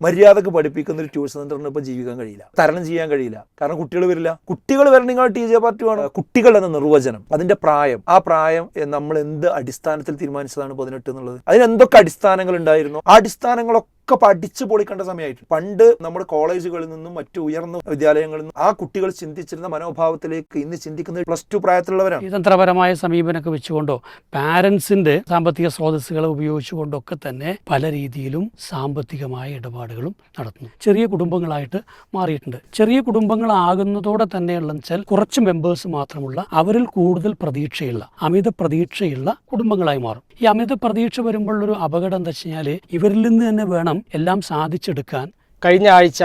മര്യാദക്ക് പഠിപ്പിക്കുന്ന ഒരു ട്യൂഷൻ സെന്ററിന് ഇപ്പോൾ ജീവിക്കാൻ കഴിയില്ല, തരണം ചെയ്യാൻ കഴിയില്ല. കാരണം കുട്ടികൾ വരില്ല. കുട്ടികൾ വരണമെങ്കിൽ TJ പാർട്ടിയാണ്. കുട്ടികൾ എന്ന നിർവചനം, അതിന്റെ പ്രായം, ആ പ്രായം നമ്മൾ എന്ത് അടിസ്ഥാനത്തിൽ തീരുമാനിച്ചതാണ് 18 എന്നുള്ളത്? അതിന് എന്തൊക്കെ അടിസ്ഥാനങ്ങൾ ഉണ്ടായിരുന്നു? ആ അടിസ്ഥാനങ്ങളൊക്കെ പഠിച്ചു പൊളിക്കേണ്ട സമയമായിട്ട്. പണ്ട് നമ്മുടെ കോളേജുകളിൽ നിന്നും മറ്റു ഉയർന്ന വിദ്യാലയങ്ങളിൽ നിന്നും ആ കുട്ടികൾ ചിന്തിച്ചിരുന്ന മനോഭാവത്തിലേക്ക് ഇന്ന് ചിന്തിക്കുന്നത് +2 പ്രായത്തിലുള്ളവരാണ്. ഈ തന്ത്രപരമായ സമീപനമൊക്കെ വെച്ചുകൊണ്ടോ പാരൻസിന്റെ സാമ്പത്തിക സ്രോതസ്സുകളെ ഉപയോഗിച്ചുകൊണ്ടൊക്കെ തന്നെ പല രീതിയിലും സാമ്പത്തികമായ ഇടപാടുകളും നടത്തുന്നു. ചെറിയ കുടുംബങ്ങളായിട്ട് മാറിയിട്ടുണ്ട്. ചെറിയ കുടുംബങ്ങളാകുന്നതോടെ തന്നെയുള്ള വെച്ചാൽ കുറച്ച് മെമ്പേഴ്സ് മാത്രമുള്ള, അവരിൽ കൂടുതൽ പ്രതീക്ഷയുള്ള, അമിത പ്രതീക്ഷയുള്ള കുടുംബങ്ങളായി മാറും. ഈ അമിത പ്രതീക്ഷ വരുമ്പോഴൊരു അപകടം എന്താ വെച്ച് കഴിഞ്ഞാൽ ഇവരിൽ നിന്ന് തന്നെ വേണം എല്ലാം സാധിച്ചെടുക്കാൻ. കഴിഞ്ഞ ആഴ്ച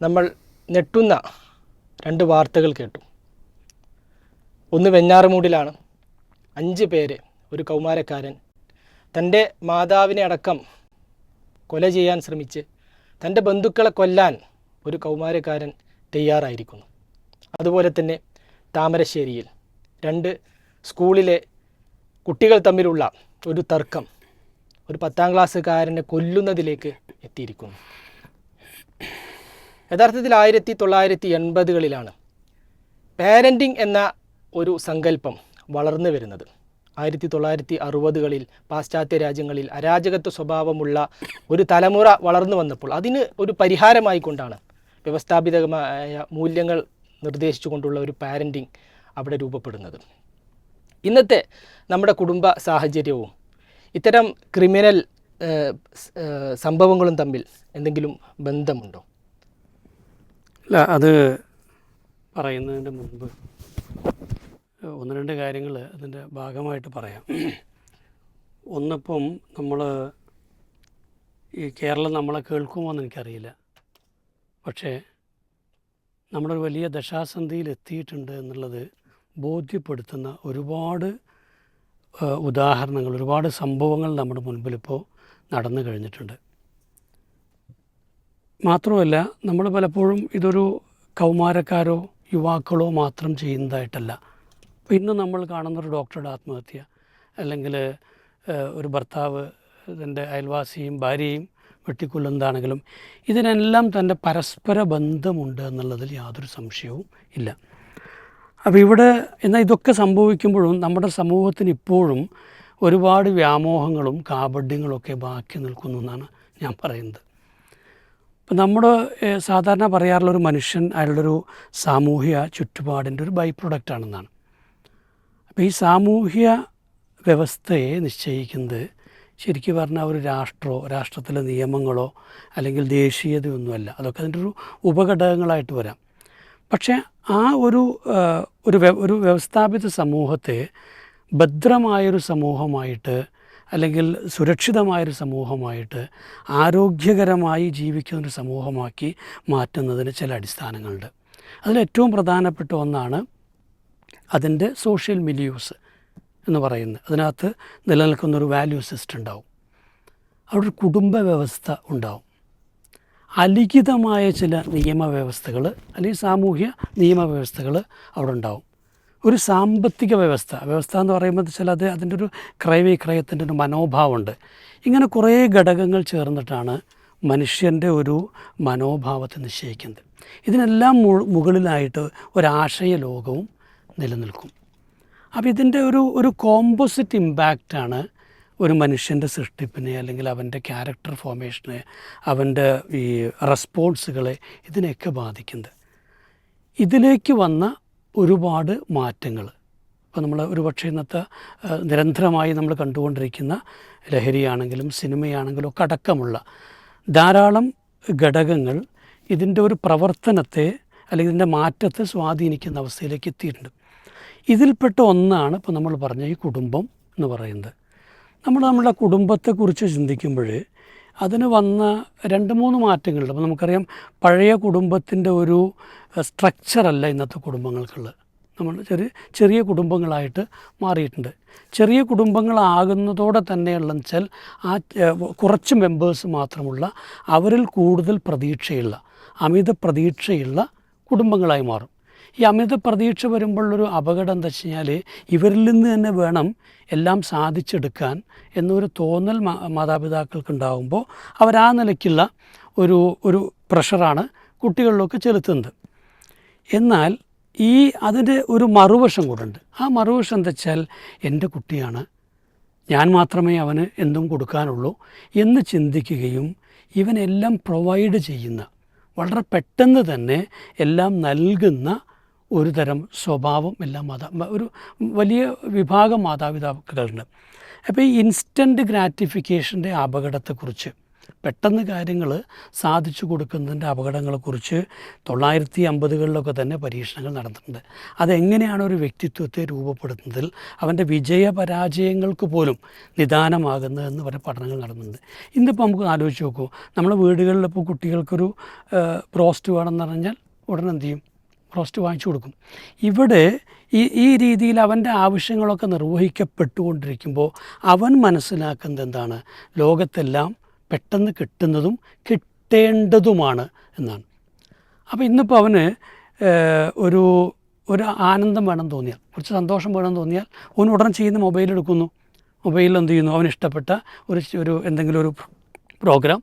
നമ്മൾ ഞെട്ടുന്ന 2 വാർത്തകൾ കേട്ടു. ഒന്ന് വെഞ്ഞാറമൂടിലാണ്. 5 പേര്, ഒരു കൗമാരക്കാരൻ തൻ്റെ മാതാവിനെ അടക്കം കൊല ചെയ്യാൻ ശ്രമിച്ച് തൻ്റെ ബന്ധുക്കളെ കൊല്ലാൻ ഒരു കൗമാരക്കാരൻ തയ്യാറായിരിക്കുന്നു. അതുപോലെ തന്നെ താമരശ്ശേരിയിൽ 2 സ്കൂളിലെ കുട്ടികൾ തമ്മിലുള്ള ഒരു തർക്കം ഒരു 10ാം ക്ലാസ്സുകാരനെ കൊല്ലുന്നതിലേക്ക് എത്തിയിരിക്കുന്നു. യഥാർത്ഥത്തിൽ 1980കളിലാണ് പാരൻറ്റിങ് എന്ന ഒരു സങ്കല്പം വളർന്നു വരുന്നത്. 1960കളിൽ പാശ്ചാത്യ രാജ്യങ്ങളിൽ അരാജകത്വ സ്വഭാവമുള്ള ഒരു തലമുറ വളർന്നു വന്നപ്പോൾ അതിന് ഒരു പരിഹാരമായിക്കൊണ്ടാണ് വ്യവസ്ഥാപിതമായ മൂല്യങ്ങൾ നിർദ്ദേശിച്ചുകൊണ്ടുള്ള ഒരു പാരൻറ്റിങ് അവിടെ രൂപപ്പെടുന്നത്. ഇന്നത്തെ നമ്മുടെ കുടുംബ സാഹചര്യവും ഇത്തരം ക്രിമിനൽ സംഭവങ്ങളും തമ്മിൽ എന്തെങ്കിലും ബന്ധമുണ്ടോ? അല്ല, അത് പറയുന്നതിൻ്റെ മുൻപ് 1-2 കാര്യങ്ങൾ അതിൻ്റെ ഭാഗമായിട്ട് പറയാം. ഒന്നിപ്പം നമ്മൾ ഈ കേരളം നമ്മളെ കേൾക്കുമോ എന്ന് എനിക്കറിയില്ല. പക്ഷേ നമ്മളൊരു വലിയ ദശാസന്ധിയിൽ എത്തിയിട്ടുണ്ട് എന്നുള്ളത് ബോധ്യപ്പെടുത്തുന്ന ഒരുപാട് ഉദാഹരണങ്ങൾ, ഒരുപാട് സംഭവങ്ങൾ നമ്മുടെ മുൻപിലിപ്പോൾ നടന്നു കഴിഞ്ഞിട്ടുണ്ട്. മാത്രമല്ല, നമ്മൾ പലപ്പോഴും ഇതൊരു കൗമാരക്കാരോ യുവാക്കളോ മാത്രം ചെയ്യുന്നതായിട്ടല്ല. അപ്പോൾ ഇന്ന് നമ്മൾ കാണുന്നൊരു ഡോക്ടറുടെ ആത്മഹത്യ, അല്ലെങ്കിൽ ഒരു ഭർത്താവ് തൻ്റെ അയൽവാസിയും ഭാര്യയും വെട്ടിക്കൊല്ലുന്നതാണെങ്കിലും ഇതിനെല്ലാം തൻ്റെ പരസ്പര ബന്ധമുണ്ട് എന്നുള്ളതിൽ യാതൊരു സംശയവും ഇല്ല. അപ്പോൾ ഇവിടെ എന്നാൽ ഇതൊക്കെ സംഭവിക്കുമ്പോഴും നമ്മുടെ സമൂഹത്തിന് ഇപ്പോഴും ഒരുപാട് വ്യാമോഹങ്ങളും കാപഢ്യങ്ങളൊക്കെ ബാക്കി നിൽക്കുന്നു എന്നാണ് ഞാൻ പറയുന്നത്. ഇപ്പം നമ്മുടെ സാധാരണ പറയാറുള്ളൊരു മനുഷ്യൻ അയാളുടെ സാമൂഹ്യ ചുറ്റുപാടിൻ്റെ ഒരു ബൈ പ്രൊഡക്റ്റാണെന്നാണ്. അപ്പോൾ ഈ സാമൂഹ്യ വ്യവസ്ഥയെ നിശ്ചയിക്കുന്നത് ശരിക്കും പറഞ്ഞാൽ ഒരു രാഷ്ട്രത്തിലെ നിയമങ്ങളോ അല്ലെങ്കിൽ ദേശീയതയൊന്നുമല്ല. അതൊക്കെ അതിൻ്റെ ഒരു ഉപഘടകങ്ങളായിട്ട് വരാം. പക്ഷേ ആ ഒരു വ്യവസ്ഥാപിത സമൂഹത്തെ ഭദ്രമായൊരു സമൂഹമായിട്ട് അല്ലെങ്കിൽ സുരക്ഷിതമായൊരു സമൂഹമായിട്ട് ആരോഗ്യകരമായി ജീവിക്കുന്നൊരു സമൂഹമാക്കി മാറ്റുന്നതിന് ചില അടിസ്ഥാനങ്ങളുണ്ട്. അതിലേറ്റവും പ്രധാനപ്പെട്ട ഒന്നാണ് അതിൻ്റെ സോഷ്യൽ മിലിയൂസ് എന്ന് പറയുന്നത്. അതിനകത്ത് നിലനിൽക്കുന്നൊരു വാല്യൂ സിസ്റ്റം ഉണ്ടാവും. അവിടെ ഒരു കുടുംബ വ്യവസ്ഥ ഉണ്ടാവും. അലിഖിതമായ ചില നിയമവ്യവസ്ഥകൾ അല്ലെങ്കിൽ സാമൂഹ്യ നിയമവ്യവസ്ഥകൾ അവിടെ ഉണ്ടാവും. ഒരു സാമ്പത്തിക വ്യവസ്ഥ എന്ന് പറയുമ്പോൾ വെച്ചാൽ അതിൻ്റെ ഒരു ക്രയവിക്രയത്തിൻ്റെ ഒരു മനോഭാവമുണ്ട്. ഇങ്ങനെ കുറേ ഘടകങ്ങൾ ചേർന്നിട്ടാണ് മനുഷ്യൻ്റെ ഒരു മനോഭാവത്തെ നിശ്ചയിക്കുന്നത്. ഇതിനെല്ലാം മുകളിലായിട്ട് ഒരാശയ ലോകവും നിലനിൽക്കും. അപ്പോൾ ഇതിൻ്റെ ഒരു കോമ്പോസിറ്റ് ഇമ്പാക്റ്റാണ് ഒരു മനുഷ്യൻ്റെ സൃഷ്ടിപ്പിനെ അല്ലെങ്കിൽ അവൻ്റെ ക്യാരക്ടർ ഫോർമേഷനെ, അവൻ്റെ ഈ റെസ്പോൺസുകളെ ഇതിനെയൊക്കെ ബാധിക്കുന്നത്. ഇതിലേക്ക് വന്ന ഒരുപാട് മാറ്റങ്ങൾ ഇപ്പോൾ നമ്മൾ ഒരുപക്ഷെ ഇന്നത്തെ നിരന്തരമായി നമ്മൾ കണ്ടുകൊണ്ടിരിക്കുന്ന ലഹരിയാണെങ്കിലും സിനിമയാണെങ്കിലും ഒക്കെ അടക്കമുള്ള ധാരാളം ഘടകങ്ങൾ ഇതിൻ്റെ ഒരു പ്രവർത്തനത്തെ അല്ലെങ്കിൽ ഇതിൻ്റെ മാറ്റത്തെ സ്വാധീനിക്കുന്ന അവസ്ഥയിലേക്ക് എത്തിയിട്ടുണ്ട്. ഇതിൽപ്പെട്ട ഒന്നാണ് ഇപ്പോൾ നമ്മൾ പറഞ്ഞ ഈ കുടുംബം എന്ന് പറയുന്നത്. നമ്മുടെ കുടുംബത്തെക്കുറിച്ച് ചിന്തിക്കുമ്പോൾ അതിന് വന്ന 2-3 മാറ്റങ്ങളുണ്ട്. അപ്പോൾ നമുക്കറിയാം, പഴയ കുടുംബത്തിൻ്റെ ഒരു സ്ട്രക്ചറല്ല ഇന്നത്തെ കുടുംബങ്ങൾക്കുള്ളത്. നമ്മൾ ചെറിയ കുടുംബങ്ങളായിട്ട് മാറിയിട്ടുണ്ട്. ചെറിയ കുടുംബങ്ങളാകുന്നതോടെ തന്നെയുള്ള വെച്ചാൽ ആ കുറച്ച് മെമ്പേഴ്സ് മാത്രമുള്ള, അവരിൽ കൂടുതൽ പ്രതീക്ഷയുള്ള, അമിത പ്രതീക്ഷയുള്ള കുടുംബങ്ങളായി മാറും. ഈ അമിത പ്രതീക്ഷ വരുമ്പോഴൊരു അപകടം എന്താ വെച്ച് കഴിഞ്ഞാൽ ഇവരിൽ നിന്ന് തന്നെ വേണം എല്ലാം സാധിച്ചെടുക്കാൻ എന്നൊരു തോന്നൽ മാതാപിതാക്കൾക്കുണ്ടാകുമ്പോൾ അവരാ നിലയ്ക്കുള്ള ഒരു പ്രഷറാണ് കുട്ടികളിലൊക്കെ ചെലുത്തുന്നത്. എന്നാൽ അതിൻ്റെ ഒരു മറുവശം കൂടുണ്ട്. ആ മറുവശം എന്താ വെച്ചാൽ എൻ്റെ കുട്ടിയാണ്, ഞാൻ മാത്രമേ അവന് എന്തും കൊടുക്കാനുള്ളൂ എന്ന് ചിന്തിക്കുകയും ഇവനെല്ലാം പ്രൊവൈഡ് ചെയ്യുന്ന, വളരെ പെട്ടെന്ന് തന്നെ എല്ലാം നൽകുന്ന ഒരു തരം സ്വഭാവം എല്ലാം ഒരു വലിയ വിഭാഗം മാതാപിതാക്കളുണ്ട്. അപ്പോൾ ഈ ഇൻസ്റ്റൻറ്റ് ഗ്രാറ്റിഫിക്കേഷൻ്റെ അപകടത്തെക്കുറിച്ച്, പെട്ടെന്ന് കാര്യങ്ങൾ സാധിച്ചു കൊടുക്കുന്നതിൻ്റെ അപകടങ്ങളെക്കുറിച്ച് 1950-കളിലൊക്കെ തന്നെ പരീക്ഷണങ്ങൾ നടന്നിട്ടുണ്ട്. അതെങ്ങനെയാണ് ഒരു വ്യക്തിത്വത്തെ രൂപപ്പെടുത്തുന്നതിൽ അവൻ്റെ വിജയപരാജയങ്ങൾക്ക് പോലും നിദാനമാകുന്നതെന്ന് പറഞ്ഞ പഠനങ്ങൾ നടന്നുണ്ട്. ഇന്നിപ്പോൾ നമുക്ക് ആലോചിച്ച് നോക്കൂ, നമ്മുടെ വീടുകളിലിപ്പോൾ കുട്ടികൾക്കൊരു ബ്രോസ്റ്റ് വേണമെന്ന് പറഞ്ഞാൽ ഉടനെ എന്ത് ചെയ്യും? ബ്രോസ്റ്റ് വാങ്ങിച്ചു കൊടുക്കും. ഇവിടെ ഈ രീതിയിൽ അവൻ്റെ ആവശ്യങ്ങളൊക്കെ നിർവഹിക്കപ്പെട്ടുകൊണ്ടിരിക്കുമ്പോൾ അവൻ മനസ്സിലാക്കുന്നത് എന്താണ്? ലോകത്തെല്ലാം പെട്ടെന്ന് കിട്ടുന്നതും കിട്ടേണ്ടതുമാണ് എന്നാണ്. അപ്പോൾ ഇന്നിപ്പോൾ അവന് ഒരു ആനന്ദം വേണം തോന്നിയാൽ, കുറച്ച് സന്തോഷം വേണം തോന്നിയാൽ അവൻ ഉടനെ ചെയ്യുന്ന മൊബൈൽ എടുക്കുന്നു. മൊബൈലിൽ എന്ത് ചെയ്യുന്നു? അവന് ഇഷ്ടപ്പെട്ട ഒരു എന്തെങ്കിലും ഒരു പ്രോഗ്രാം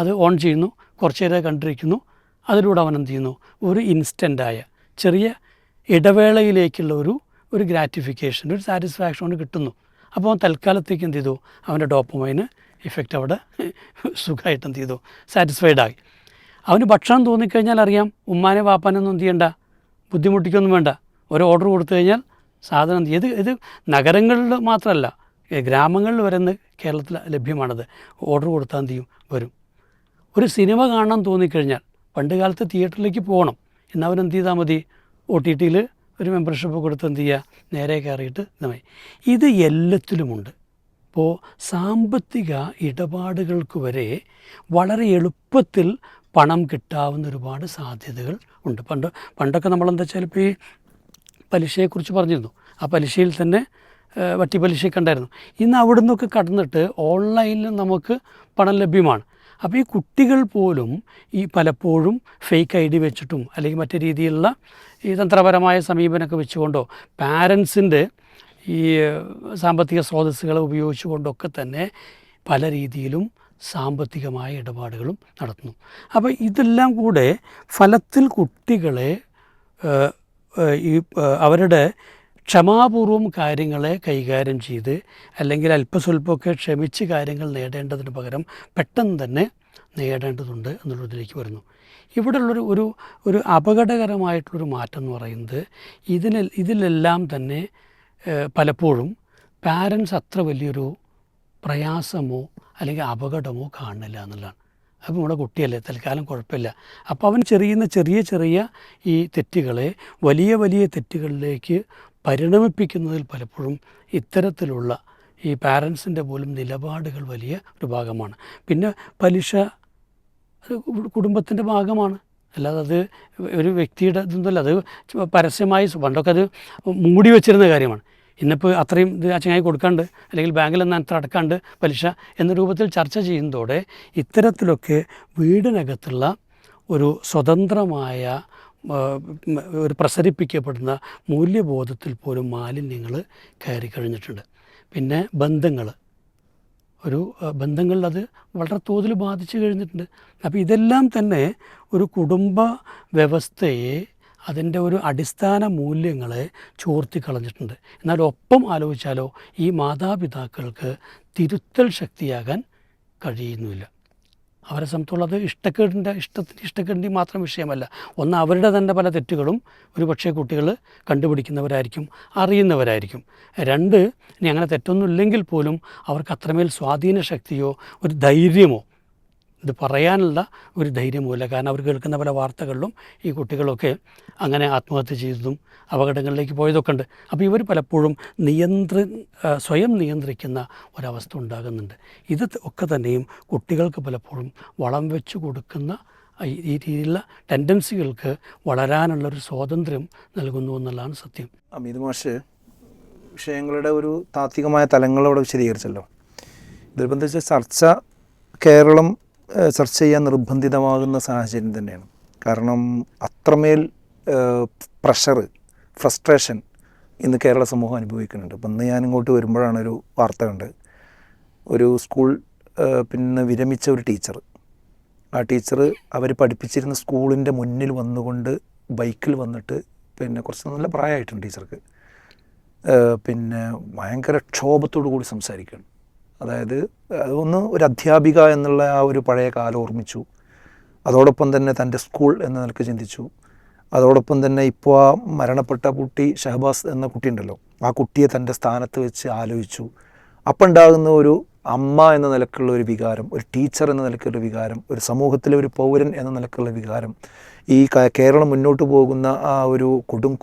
അത് ഓൺ ചെയ്യുന്നു, കുറച്ച് നേരം കണ്ടിരിക്കുന്നു. അതിലൂടെ അവൻ എന്ത് ചെയ്യുന്നു? ഒരു ഇൻസ്റ്റൻ്റായ ചെറിയ ഇടവേളയിലേക്കുള്ള ഒരു ഗ്രാറ്റിഫിക്കേഷൻ, ഒരു സാറ്റിസ്ഫാക്ഷൻ കൊണ്ട് കിട്ടുന്നു. അപ്പോൾ അവൻ തൽക്കാലത്തേക്ക് എന്ത് ചെയ്തു? അവൻ്റെ ഡോപ്പമൈന് ഇഫക്റ്റ് അവിടെ സുഖമായിട്ട് എന്ത് ചെയ്തു? സാറ്റിസ്ഫൈഡായി. അവന് ഭക്ഷണം തോന്നിക്കഴിഞ്ഞാൽ അറിയാം, ഉമ്മാനെ വാപ്പാനൊന്നും എന്ത് ചെയ്യണ്ട, ബുദ്ധിമുട്ടിക്കൊന്നും വേണ്ട. ഒരു ഓർഡർ കൊടുത്തു കഴിഞ്ഞാൽ സാധനം എന്ത് ചെയ്യും? ഇത് നഗരങ്ങളിൽ മാത്രമല്ല, ഗ്രാമങ്ങളിൽ വരെ കേരളത്തിൽ ലഭ്യമാണത്. ഓർഡർ കൊടുത്താൽ എന്ത് ചെയ്യും? വരും. ഒരു സിനിമ കാണാൻ തോന്നിക്കഴിഞ്ഞാൽ, പണ്ട് കാലത്ത് തിയേറ്ററിലേക്ക് പോകണം, എന്നവനെന്ത് ചെയ്താൽ മതി? OTT-യിൽ ഒരു മെമ്പർഷിപ്പ് കൊടുത്ത് എന്ത് ചെയ്യുക? നേരെ കയറിയിട്ട് ഇതുമായി. ഇത് എല്ലാത്തിലുമുണ്ട്. അപ്പോൾ സാമ്പത്തിക ഇടപാടുകൾക്ക് വരെ വളരെ എളുപ്പത്തിൽ പണം കിട്ടാവുന്ന ഒരുപാട് സാധ്യതകൾ ഉണ്ട്. പണ്ടൊക്കെ നമ്മളെന്താ വെച്ചാൽ ഇപ്പോൾ ഈ പലിശയെക്കുറിച്ച് പറഞ്ഞിരുന്നു. ആ പലിശയിൽ തന്നെ വട്ടി പലിശയൊക്കെ ഉണ്ടായിരുന്നു. ഇന്ന് അവിടെ നിന്നൊക്കെ കടന്നിട്ട് ഓൺലൈനിൽ നമുക്ക് പണം ലഭ്യമാണ്. അപ്പോൾ ഈ കുട്ടികൾ പോലും ഈ പലപ്പോഴും ഫേക്ക് ID വെച്ചിട്ടും അല്ലെങ്കിൽ മറ്റു രീതിയിലുള്ള ഈ തന്ത്രപരമായ സമീപനമൊക്കെ വെച്ചുകൊണ്ടോ പാരൻസിൻ്റെ ഈ സാമ്പത്തിക സ്രോതസ്സുകളെ ഉപയോഗിച്ചുകൊണ്ടൊക്കെ തന്നെ പല രീതിയിലും സാമ്പത്തികമായ ഇടപാടുകളും നടത്തുന്നു. അപ്പോൾ ഇതെല്ലാം കൂടെ ഫലത്തിൽ കുട്ടികളെ അവരുടെ ക്ഷമാപൂർവം കാര്യങ്ങളെ കൈകാര്യം ചെയ്ത് അല്ലെങ്കിൽ അല്പസ്വല്പമൊക്കെ ക്ഷമിച്ച് കാര്യങ്ങൾ നേടേണ്ടതിന് പകരം പെട്ടെന്ന് തന്നെ നേടേണ്ടതുണ്ട് എന്നുള്ളതിലേക്ക് വരുന്നു. ഇവിടെയുള്ളൊരു ഒരു അപകടകരമായിട്ടുള്ളൊരു മാറ്റം എന്ന് പറയുന്നത് ഇതിലെല്ലാം തന്നെ പലപ്പോഴും പാരൻസ് അത്ര വലിയൊരു പ്രയാസമോ അല്ലെങ്കിൽ അപകടമോ കാണുന്നില്ല എന്നുള്ളതാണ്. അപ്പം നമ്മുടെ കുട്ടിയല്ലേ, തൽക്കാലം കുഴപ്പമില്ല. അപ്പോൾ അവൻ ചെറിയ ഈ തെറ്റുകളെ വലിയ തെറ്റുകളിലേക്ക് പരിണമിപ്പിക്കുന്നതിൽ പലപ്പോഴും ഇത്തരത്തിലുള്ള ഈ പാരൻസിൻ്റെ പോലും നിലപാടുകൾ വലിയ ഒരു ഭാഗമാണ്. പിന്നെ പലിശ കുടുംബത്തിൻ്റെ ഭാഗമാണ്, അല്ലാതെ അത് ഒരു വ്യക്തിയുടെ ഇതൊന്നുമല്ല. അത് പരസ്യമായി പണ്ടൊക്കെ അത് മൂടി വച്ചിരുന്ന കാര്യമാണ്. ഇന്നിപ്പോൾ അത്രയും ഇത് ചങ്ങായി കൊടുക്കാണ്ട് അല്ലെങ്കിൽ ബാങ്കിൽ നിന്ന് അത്ര അടക്കാണ്ട് പലിശ എന്ന രൂപത്തിൽ ചർച്ച ചെയ്യുന്നതോടെ ഇത്തരത്തിലൊക്കെ വീടിനകത്തുള്ള ഒരു സ്വതന്ത്രമായ ഒരു പ്രസരിപ്പിക്കപ്പെടുന്ന മൂല്യബോധത്തിൽ പോലും മാലിന്യങ്ങൾ കയറി കഴിഞ്ഞിട്ടുണ്ട്. പിന്നെ ബന്ധങ്ങളിൽ അത് വളരെ തോതിൽ ബാധിച്ചു കഴിഞ്ഞിട്ടുണ്ട്. അപ്പോൾ ഇതെല്ലാം തന്നെ ഒരു കുടുംബ വ്യവസ്ഥയെ, അതിൻ്റെ ഒരു അടിസ്ഥാന മൂല്യങ്ങളെ ചോർത്തിക്കളഞ്ഞിട്ടുണ്ട്. എന്നാൽ ഒപ്പം ആലോചിച്ചാലോ ഈ മാതാപിതാക്കൾക്ക് തിരുത്തൽ ശക്തിയാകാൻ കഴിയുന്നില്ല. അവരെ സംബന്ധിച്ചുള്ള അത് ഇഷ്ടക്കേടിൻ്റെ മാത്രം വിഷയമല്ല. ഒന്ന്, അവരുടെ തന്നെ പല തെറ്റുകളും ഒരുപക്ഷെ കുട്ടികൾ കണ്ടുപിടിക്കുന്നവരായിരിക്കും, അറിയുന്നവരായിരിക്കും. രണ്ട്, ഇനി അങ്ങനെ തെറ്റൊന്നും ഇല്ലെങ്കിൽ പോലും അവർക്ക് അത്രമേൽ സ്വാധീന ശക്തിയോ ഒരു ധൈര്യമോ ഇത് പറയാനുള്ള ഒരു ധൈര്യമൂല. കാരണം അവർ കേൾക്കുന്ന പല വാർത്തകളിലും ഈ കുട്ടികളൊക്കെ അങ്ങനെ ആത്മഹത്യ ചെയ്തതും അപകടങ്ങളിലേക്ക് പോയതൊക്കെ ഉണ്ട്. അപ്പോൾ ഇവർ പലപ്പോഴും സ്വയം നിയന്ത്രിക്കുന്ന ഒരവസ്ഥ ഉണ്ടാകുന്നുണ്ട്. ഇത് ഒക്കെ തന്നെയും കുട്ടികൾക്ക് പലപ്പോഴും വളം വെച്ച് കൊടുക്കുന്ന ഈ രീതിയിലുള്ള ടെൻഡൻസികൾക്ക് വളരാനുള്ളൊരു സ്വാതന്ത്ര്യം നൽകുന്നു എന്നുള്ളതാണ് സത്യം. അമീത് മാഷ് വിഷയങ്ങളുടെ ഒരു താത്വികമായ തലങ്ങളോട് വിശദീകരിച്ചല്ലോ. ഇതിലിപ്പോൾ എന്താ വെച്ചാൽ കേരളം ചർച്ച ചെയ്യാൻ നിർബന്ധിതമാകുന്ന സാഹചര്യം തന്നെയാണ്. കാരണം അത്രമേൽ പ്രഷർ, ഫ്രസ്ട്രേഷൻ ഇന്ന് കേരള സമൂഹം അനുഭവിക്കുന്നുണ്ട്. ഇപ്പം ഇന്ന് ഞാൻ ഇങ്ങോട്ട് വരുമ്പോഴാണ് ഒരു വാർത്ത കണ്ട്, ഒരു സ്കൂൾ പിന്നെ വിരമിച്ച ഒരു ടീച്ചർ, ആ ടീച്ചർ അവർ പഠിപ്പിച്ചിരുന്ന സ്കൂളിൻ്റെ മുന്നിൽ വന്നുകൊണ്ട് ബൈക്കിൽ വന്നിട്ട്, പിന്നെ കുറച്ച് നല്ല പ്രായമായിട്ടുണ്ട് ടീച്ചർക്ക്, പിന്നെ ഭയങ്കര ക്ഷോഭത്തോടു കൂടി സംസാരിക്കുകയാണ്. അതായത് അതൊന്ന് ഒരു അധ്യാപിക എന്നുള്ള ആ ഒരു പഴയ കാലം ഓർമ്മിച്ചു, അതോടൊപ്പം തന്നെ തൻ്റെ സ്കൂൾ എന്ന നിലക്ക് ചിന്തിച്ചു, അതോടൊപ്പം തന്നെ ഇപ്പോൾ ആ മരണപ്പെട്ട കുട്ടി ഷഹബാസ് എന്ന കുട്ടിയുണ്ടല്ലോ, ആ കുട്ടിയെ തൻ്റെ സ്ഥാനത്ത് വെച്ച് ആലോചിച്ചു. അപ്പം ഉണ്ടാകുന്ന ഒരു അമ്മ എന്ന നിലക്കുള്ള ഒരു വികാരം, ഒരു ടീച്ചർ എന്ന നിലക്കുള്ള വികാരം, ഒരു സമൂഹത്തിലെ ഒരു പൗരൻ എന്ന നിലക്കുള്ള വികാരം, ഈ കേരളം മുന്നോട്ട് പോകുന്ന ആ ഒരു കൊടും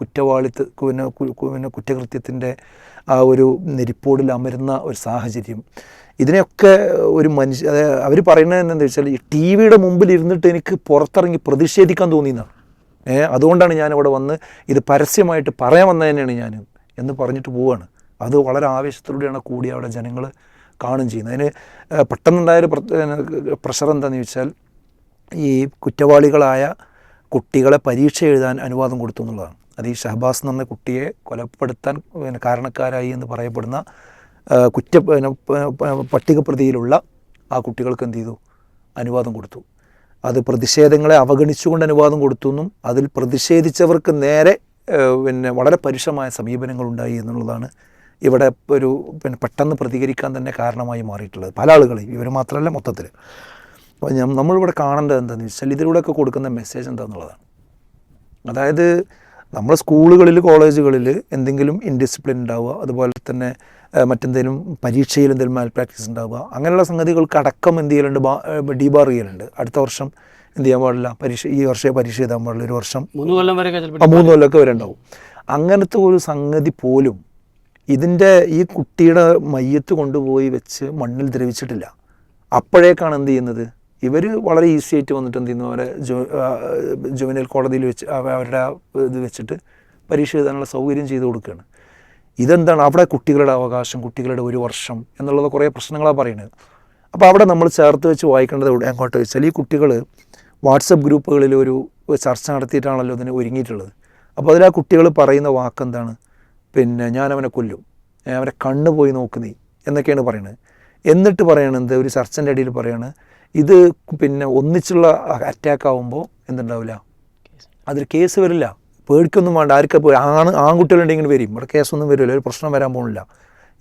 പിന്നെ കുറ്റകൃത്യത്തിൻ്റെ ആ ഒരു നെരിപ്പോടിൽ അമരുന്ന ഒരു സാഹചര്യം, ഇതിനെയൊക്കെ ഒരു അവർ പറയുന്നത് എന്താണെന്ന് വെച്ചാൽ, ഈ ടി വിയുടെ മുമ്പിൽ ഇരുന്നിട്ട് എനിക്ക് പുറത്തിറങ്ങി പ്രതിഷേധിക്കാൻ തോന്നിയെന്നാണ്. അതുകൊണ്ടാണ് ഞാനിവിടെ വന്ന് ഇത് പരസ്യമായിട്ട് പറയാൻ വന്നത് തന്നെയാണ് ഞാൻ എന്ന് പറഞ്ഞിട്ട് പോവുകയാണ്. അത് വളരെ ആവേശത്തോടെയാണ് കൂടി അവിടെ ജനങ്ങൾ കാണുകയും ചെയ്യുന്നത്. അതിന് പെട്ടെന്നുണ്ടായൊരു പ്രഷർ എന്താണെന്ന് ചോദിച്ചാൽ, ഈ കുറ്റവാളികളായ കുട്ടികളെ പരീക്ഷ എഴുതാൻ അനുവാദം കൊടുത്തു എന്നുള്ളതാണ്. അത് ഈ ഷഹബാസ് എന്ന് പറഞ്ഞ കുട്ടിയെ കൊലപ്പെടുത്താൻ കാരണക്കാരായി എന്ന് പറയപ്പെടുന്ന പട്ടികപ്രതിയിലുള്ള ആ കുട്ടികൾക്ക് എന്ത് ചെയ്തു, അനുവാദം കൊടുത്തു. അത് പ്രതിഷേധങ്ങളെ അവഗണിച്ചുകൊണ്ട് അനുവാദം കൊടുത്തു എന്നും അതിൽ പ്രതിഷേധിച്ചവർക്ക് നേരെ പിന്നെ വളരെ പരുഷമായ സമീപനങ്ങളുണ്ടായി എന്നുള്ളതാണ് ഇവിടെ ഒരു പിന്നെ പെട്ടെന്ന് പ്രതികരിക്കാൻ തന്നെ കാരണമായി മാറിയിട്ടുള്ളത് പല ആളുകളെയും, ഇവർ മാത്രമല്ല മൊത്തത്തിൽ. അപ്പോൾ നമ്മളിവിടെ കാണേണ്ടത് എന്താണെന്ന് വെച്ചാൽ, ഇതിലൂടെയൊക്കെ കൊടുക്കുന്ന മെസ്സേജ് എന്താണെന്നുള്ളതാണ്. അതായത് നമ്മൾ സ്കൂളുകളിൽ, കോളേജുകളിൽ എന്തെങ്കിലും ഇൻഡിസിപ്ലിൻ ഉണ്ടാവുക, അതുപോലെ തന്നെ മറ്റെന്തെങ്കിലും പരീക്ഷയിൽ എന്തെങ്കിലും മാൽ പ്രാക്ടീസ് ഉണ്ടാവുക, അങ്ങനെയുള്ള സംഗതികൾക്ക് അടക്കം എന്ത് ചെയ്യലുണ്ട്, ഡീബാർ ചെയ്യലുണ്ട്. അടുത്ത വർഷം എന്ത് ചെയ്യാൻ പാടില്ല, ഈ വർഷം പരീക്ഷ എഴുതാൻ പാടില്ല, ഒരു വർഷം 3 കൊല്ലം വരെ 3 കൊല്ലമൊക്കെ വരെ ഉണ്ടാവും. അങ്ങനത്തെ ഒരു സംഗതി പോലും ഇതിൻ്റെ ഈ കുട്ടിയുടെ മയ്യത്ത് കൊണ്ടുപോയി വെച്ച് മണ്ണിൽ ദ്രവിച്ചിട്ടില്ല. അപ്പോഴേക്കാണ് എന്ത് ചെയ്യുന്നത്, ഇവർ വളരെ ഈസി ആയിട്ട് വന്നിട്ട് എന്ത് ചെയ്യുന്നു, അവരെ ജുവനൈൽ കോടതിയിൽ വെച്ച് അവരുടെ ഇത് വെച്ചിട്ട് പരീക്ഷ എഴുതാനുള്ള സൗകര്യം ചെയ്ത് കൊടുക്കുകയാണ്. ഇതെന്താണ്, അവിടെ കുട്ടികളുടെ അവകാശം, കുട്ടികളുടെ 1 വർഷം എന്നുള്ളത് കുറേ പ്രശ്നങ്ങളാണ് പറയുന്നത്. അപ്പോൾ അവിടെ നമ്മൾ ചേർത്ത് വെച്ച് വായിക്കേണ്ടത് എങ്ങോട്ട് വെച്ചാൽ, ഈ കുട്ടികൾ വാട്സപ്പ് ഗ്രൂപ്പുകളിൽ ഒരു ചർച്ച നടത്തിയിട്ടാണല്ലോ ഇതിന് ഒരുങ്ങിയിട്ടുള്ളത്. അപ്പോൾ അതിൽ ആ കുട്ടികൾ പറയുന്ന വാക്കെന്താണ്, പിന്നെ ഞാനവനെ കൊല്ലും, അവരെ കണ്ണ് പോയി നോക്ക് നീ എന്നൊക്കെയാണ് പറയുന്നത്. എന്നിട്ട് പറയണത് ഒരു ചർച്ചൻ്റെ ഇടയിൽ പറയാണ്, ഇത് പിന്നെ ഒന്നിച്ചുള്ള അറ്റാക്ക് ആകുമ്പോൾ എന്തുണ്ടാവില്ല, അതിൽ കേസ് വരില്ല, പേടിക്കൊന്നും വേണ്ട, ആർക്കും ആൺകുട്ടികളുണ്ടെങ്കിൽ വരും, ഇവിടെ കേസൊന്നും വരില്ല, ഒരു പ്രശ്നം വരാൻ പോകുന്നില്ല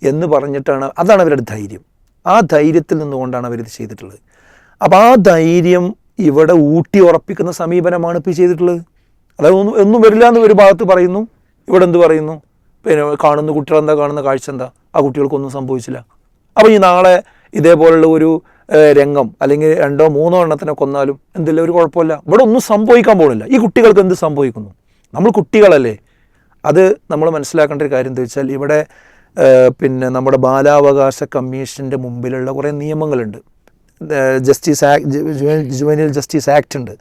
എന്ന് പറഞ്ഞിട്ടാണ്, അതാണ് അവരുടെ ധൈര്യം. ആ ധൈര്യത്തിൽ നിന്നുകൊണ്ടാണ് അവരിത് ചെയ്തിട്ടുള്ളത്. അപ്പോൾ ആ ധൈര്യം ഇവിടെ ഊട്ടി ഉറപ്പിക്കുന്ന സമീപനമാണ് ഇപ്പോൾ ചെയ്തിട്ടുള്ളത്. അതായത് ഒന്നും വരില്ല എന്ന് ഒരു ഭാഗത്ത് പറയുന്നു, ഇവിടെ എന്ത് പറയുന്നു, പിന്നെ കാണുന്ന കുട്ടികളെന്താ, കാണുന്ന കാഴ്ച എന്താ, ആ കുട്ടികൾക്കൊന്നും സംഭവിച്ചില്ല. അപ്പോൾ ഈ നാളെ ഇതേപോലുള്ള ഒരു രംഗം അല്ലെങ്കിൽ 2 or 3 എണ്ണത്തിനെ കൊന്നാലും എന്തില്ല, ഒരു കുഴപ്പമില്ല, ഇവിടെ ഒന്നും സംഭവിക്കാൻ പോകുന്നില്ല. ഈ കുട്ടികൾക്ക് എന്ത് സംഭവിക്കുന്നു, നമ്മൾ കുട്ടികളല്ലേ. അത് നമ്മൾ മനസ്സിലാക്കേണ്ട ഒരു കാര്യം എന്താ വെച്ചാൽ, ഇവിടെ പിന്നെ നമ്മുടെ ബാലാവകാശ കമ്മീഷൻ്റെ മുമ്പിലുള്ള കുറേ നിയമങ്ങളുണ്ട്. Justice act, juvenile justice act ഉണ്ട്.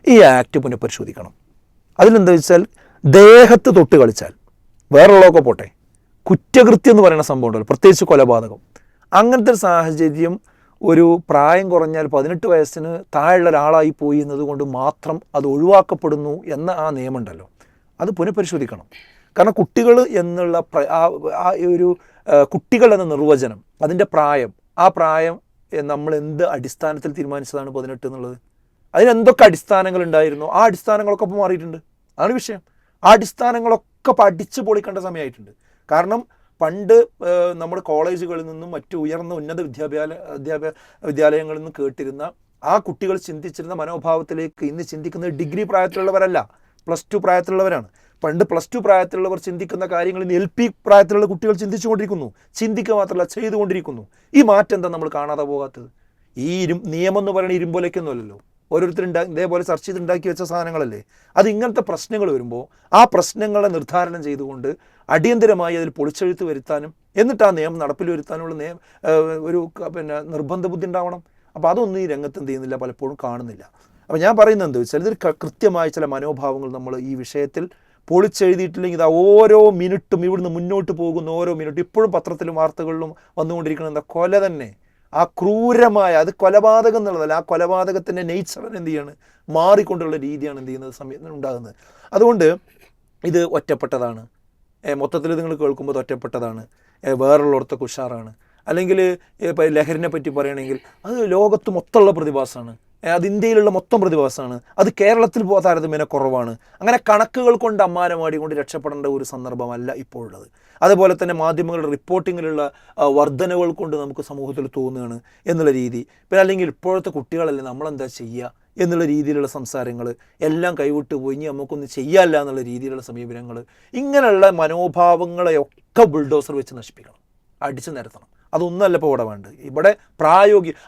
ഈ ആക്ട് പുനഃപരിശോധിക്കണം. അതിലെന്താ വെച്ചാൽ, ദേഹത്ത് തൊട്ട് കളിച്ചാൽ, വേറുള്ളതൊക്കെ പോട്ടെ, കുറ്റകൃത്യം എന്ന് പറയുന്ന സംഭവം ഉണ്ടല്ലോ, പ്രത്യേകിച്ച് കൊലപാതകം, അങ്ങനത്തെ ഒരു സാഹചര്യം ഒരു പ്രായം കുറഞ്ഞാൽ 18 വയസ്സിന് താഴെയുള്ള ഒരാളായി പോയി എന്നതുകൊണ്ട് മാത്രം അത് ഒഴിവാക്കപ്പെടുന്നു എന്ന ആ നിയമമുണ്ടല്ലോ, അത് പുനഃപരിശോധിക്കണം. കാരണം കുട്ടികൾ എന്നുള്ള ഒരു കുട്ടികൾ എന്ന നിർവചനം, അതിൻ്റെ പ്രായം, ആ പ്രായം നമ്മൾ എന്ത് അടിസ്ഥാനത്തിൽ തീരുമാനിച്ചതാണ് 18 എന്നുള്ളത്, അതിനെന്തൊക്കെ അടിസ്ഥാനങ്ങൾ ഉണ്ടായിരുന്നു, ആ അടിസ്ഥാനങ്ങളൊക്കെ ഇപ്പോൾ മാറിയിട്ടുണ്ട്. അതാണ് വിഷയം. ആ അടിസ്ഥാനങ്ങളൊക്കെ പഠിച്ച് പൊളിക്കേണ്ട സമയമായിട്ടുണ്ട്. കാരണം പണ്ട് നമ്മുടെ കോളേജുകളിൽ നിന്നും മറ്റു ഉയർന്ന ഉന്നത വിദ്യാലയങ്ങളിൽ നിന്നും കേട്ടിരുന്ന ആ കുട്ടികൾ ചിന്തിച്ചിരുന്ന മനോഭാവത്തിലേക്ക് ഇന്ന് ചിന്തിക്കുന്നത് ഡിഗ്രി പ്രായത്തിലുള്ളവരല്ല, +2 പ്രായത്തിലുള്ളവരാണ്. പണ്ട് +2 പ്രായത്തിലുള്ളവർ ചിന്തിക്കുന്ന കാര്യങ്ങൾ ഇന്ന് LP പ്രായത്തിലുള്ള കുട്ടികൾ ചിന്തിച്ചുകൊണ്ടിരിക്കുന്നു, ചിന്തിക്കുക മാത്രമല്ല ചെയ്തുകൊണ്ടിരിക്കുന്നു. ഈ മാറ്റം എന്താ നമ്മൾ കാണാതെ പോകാത്തത്? ഈ നിയമം എന്ന് പറയുന്നത് ഇരുമ്പൊലയ്ക്കൊന്നുമല്ലല്ലോ, ഓരോരുത്തരും ഇതേപോലെ ചർച്ച ചെയ്ത് ഉണ്ടാക്കി വെച്ച സാധനങ്ങളല്ലേ. അത് ഇങ്ങനത്തെ പ്രശ്നങ്ങൾ വരുമ്പോൾ ആ പ്രശ്നങ്ങളെ നിർദ്ധാരണം ചെയ്തുകൊണ്ട് അടിയന്തരമായി അതിൽ പൊളിച്ചെഴുത്ത് വരുത്താനും എന്നിട്ട് ആ നിയമം നടപ്പിൽ വരുത്താനുള്ള ഒരു പിന്നെ നിർബന്ധ ബുദ്ധി ഉണ്ടാവണം. അപ്പോൾ അതൊന്നും ഈ രംഗത്ത് എന്ത് ചെയ്യുന്നില്ല, പലപ്പോഴും കാണുന്നില്ല. അപ്പോൾ ഞാൻ പറയുന്നത് എന്താ വെച്ചാൽ, ഇതിൽ കൃത്യമായ ചില മനോഭാവങ്ങൾ നമ്മൾ ഈ വിഷയത്തിൽ പൊളിച്ചെഴുതിയിട്ടില്ലെങ്കിൽ ഇത് ഓരോ മിനിറ്റും ഇവിടുന്ന് മുന്നോട്ട് പോകുന്ന ഓരോ മിനിറ്റും ഇപ്പോഴും പത്രത്തിലും വാർത്തകളിലും വന്നുകൊണ്ടിരിക്കുന്ന എന്താ, കൊല തന്നെ. ആ ക്രൂരമായ, അത് കൊലപാതകം എന്നുള്ളതല്ല, ആ കൊലപാതകത്തിൻ്റെ നേച്ചറിന് എന്ത് ചെയ്യാണ്, മാറിക്കൊണ്ടുള്ള രീതിയാണ് എന്ത് ചെയ്യുന്നത് സമയത്ത് ഉണ്ടാകുന്നത്. അതുകൊണ്ട് ഇത് ഒറ്റപ്പെട്ടതാണ്, മൊത്തത്തിൽ നിങ്ങൾ കേൾക്കുമ്പോൾ ഇത് ഒറ്റപ്പെട്ടതാണ്, വേറുള്ളടത്തൊക്കെ ഉഷാറാണ്, അല്ലെങ്കിൽ ഇപ്പോൾ ലഹരിനെ പറ്റി പറയുകയാണെങ്കിൽ അത് ലോകത്ത് മൊത്തമുള്ള പ്രതിഭാസമാണ്, അത് ഇന്ത്യയിലുള്ള മൊത്തം പ്രതിഭാസമാണ്, അത് കേരളത്തിൽ താരതമ്യേന കുറവാണ്. അങ്ങനെ കണക്കുകൾ കൊണ്ട് അമ്മാനമാടിക്കൊണ്ട് രക്ഷപ്പെടേണ്ട ഒരു സന്ദർഭമല്ല ഇപ്പോൾ ഉള്ളത്. അതുപോലെ തന്നെ മാധ്യമങ്ങളുടെ റിപ്പോർട്ടിങ്ങിലുള്ള വർധനകൾ കൊണ്ട് നമുക്ക് സമൂഹത്തിൽ തോന്നുകയാണ് എന്നുള്ള രീതി, പിന്നെ അല്ലെങ്കിൽ ഇപ്പോഴത്തെ കുട്ടികളല്ലേ നമ്മളെന്താ ചെയ്യുക എന്നുള്ള രീതിയിലുള്ള സംസാരങ്ങൾ എല്ലാം കൈവിട്ട് പോയി, ഇനി നമുക്കൊന്നും ചെയ്യാല്ല എന്നുള്ള രീതിയിലുള്ള സമീപനങ്ങൾ, ഇങ്ങനെയുള്ള മനോഭാവങ്ങളെയൊക്കെ ബുൾഡോസർ വെച്ച് നശിപ്പിക്കണം, അടിച്ചു നിരത്തണം. അതൊന്നല്ല ഇപ്പോൾ ഇവിടെ വേണ്ടത്. ഇവിടെ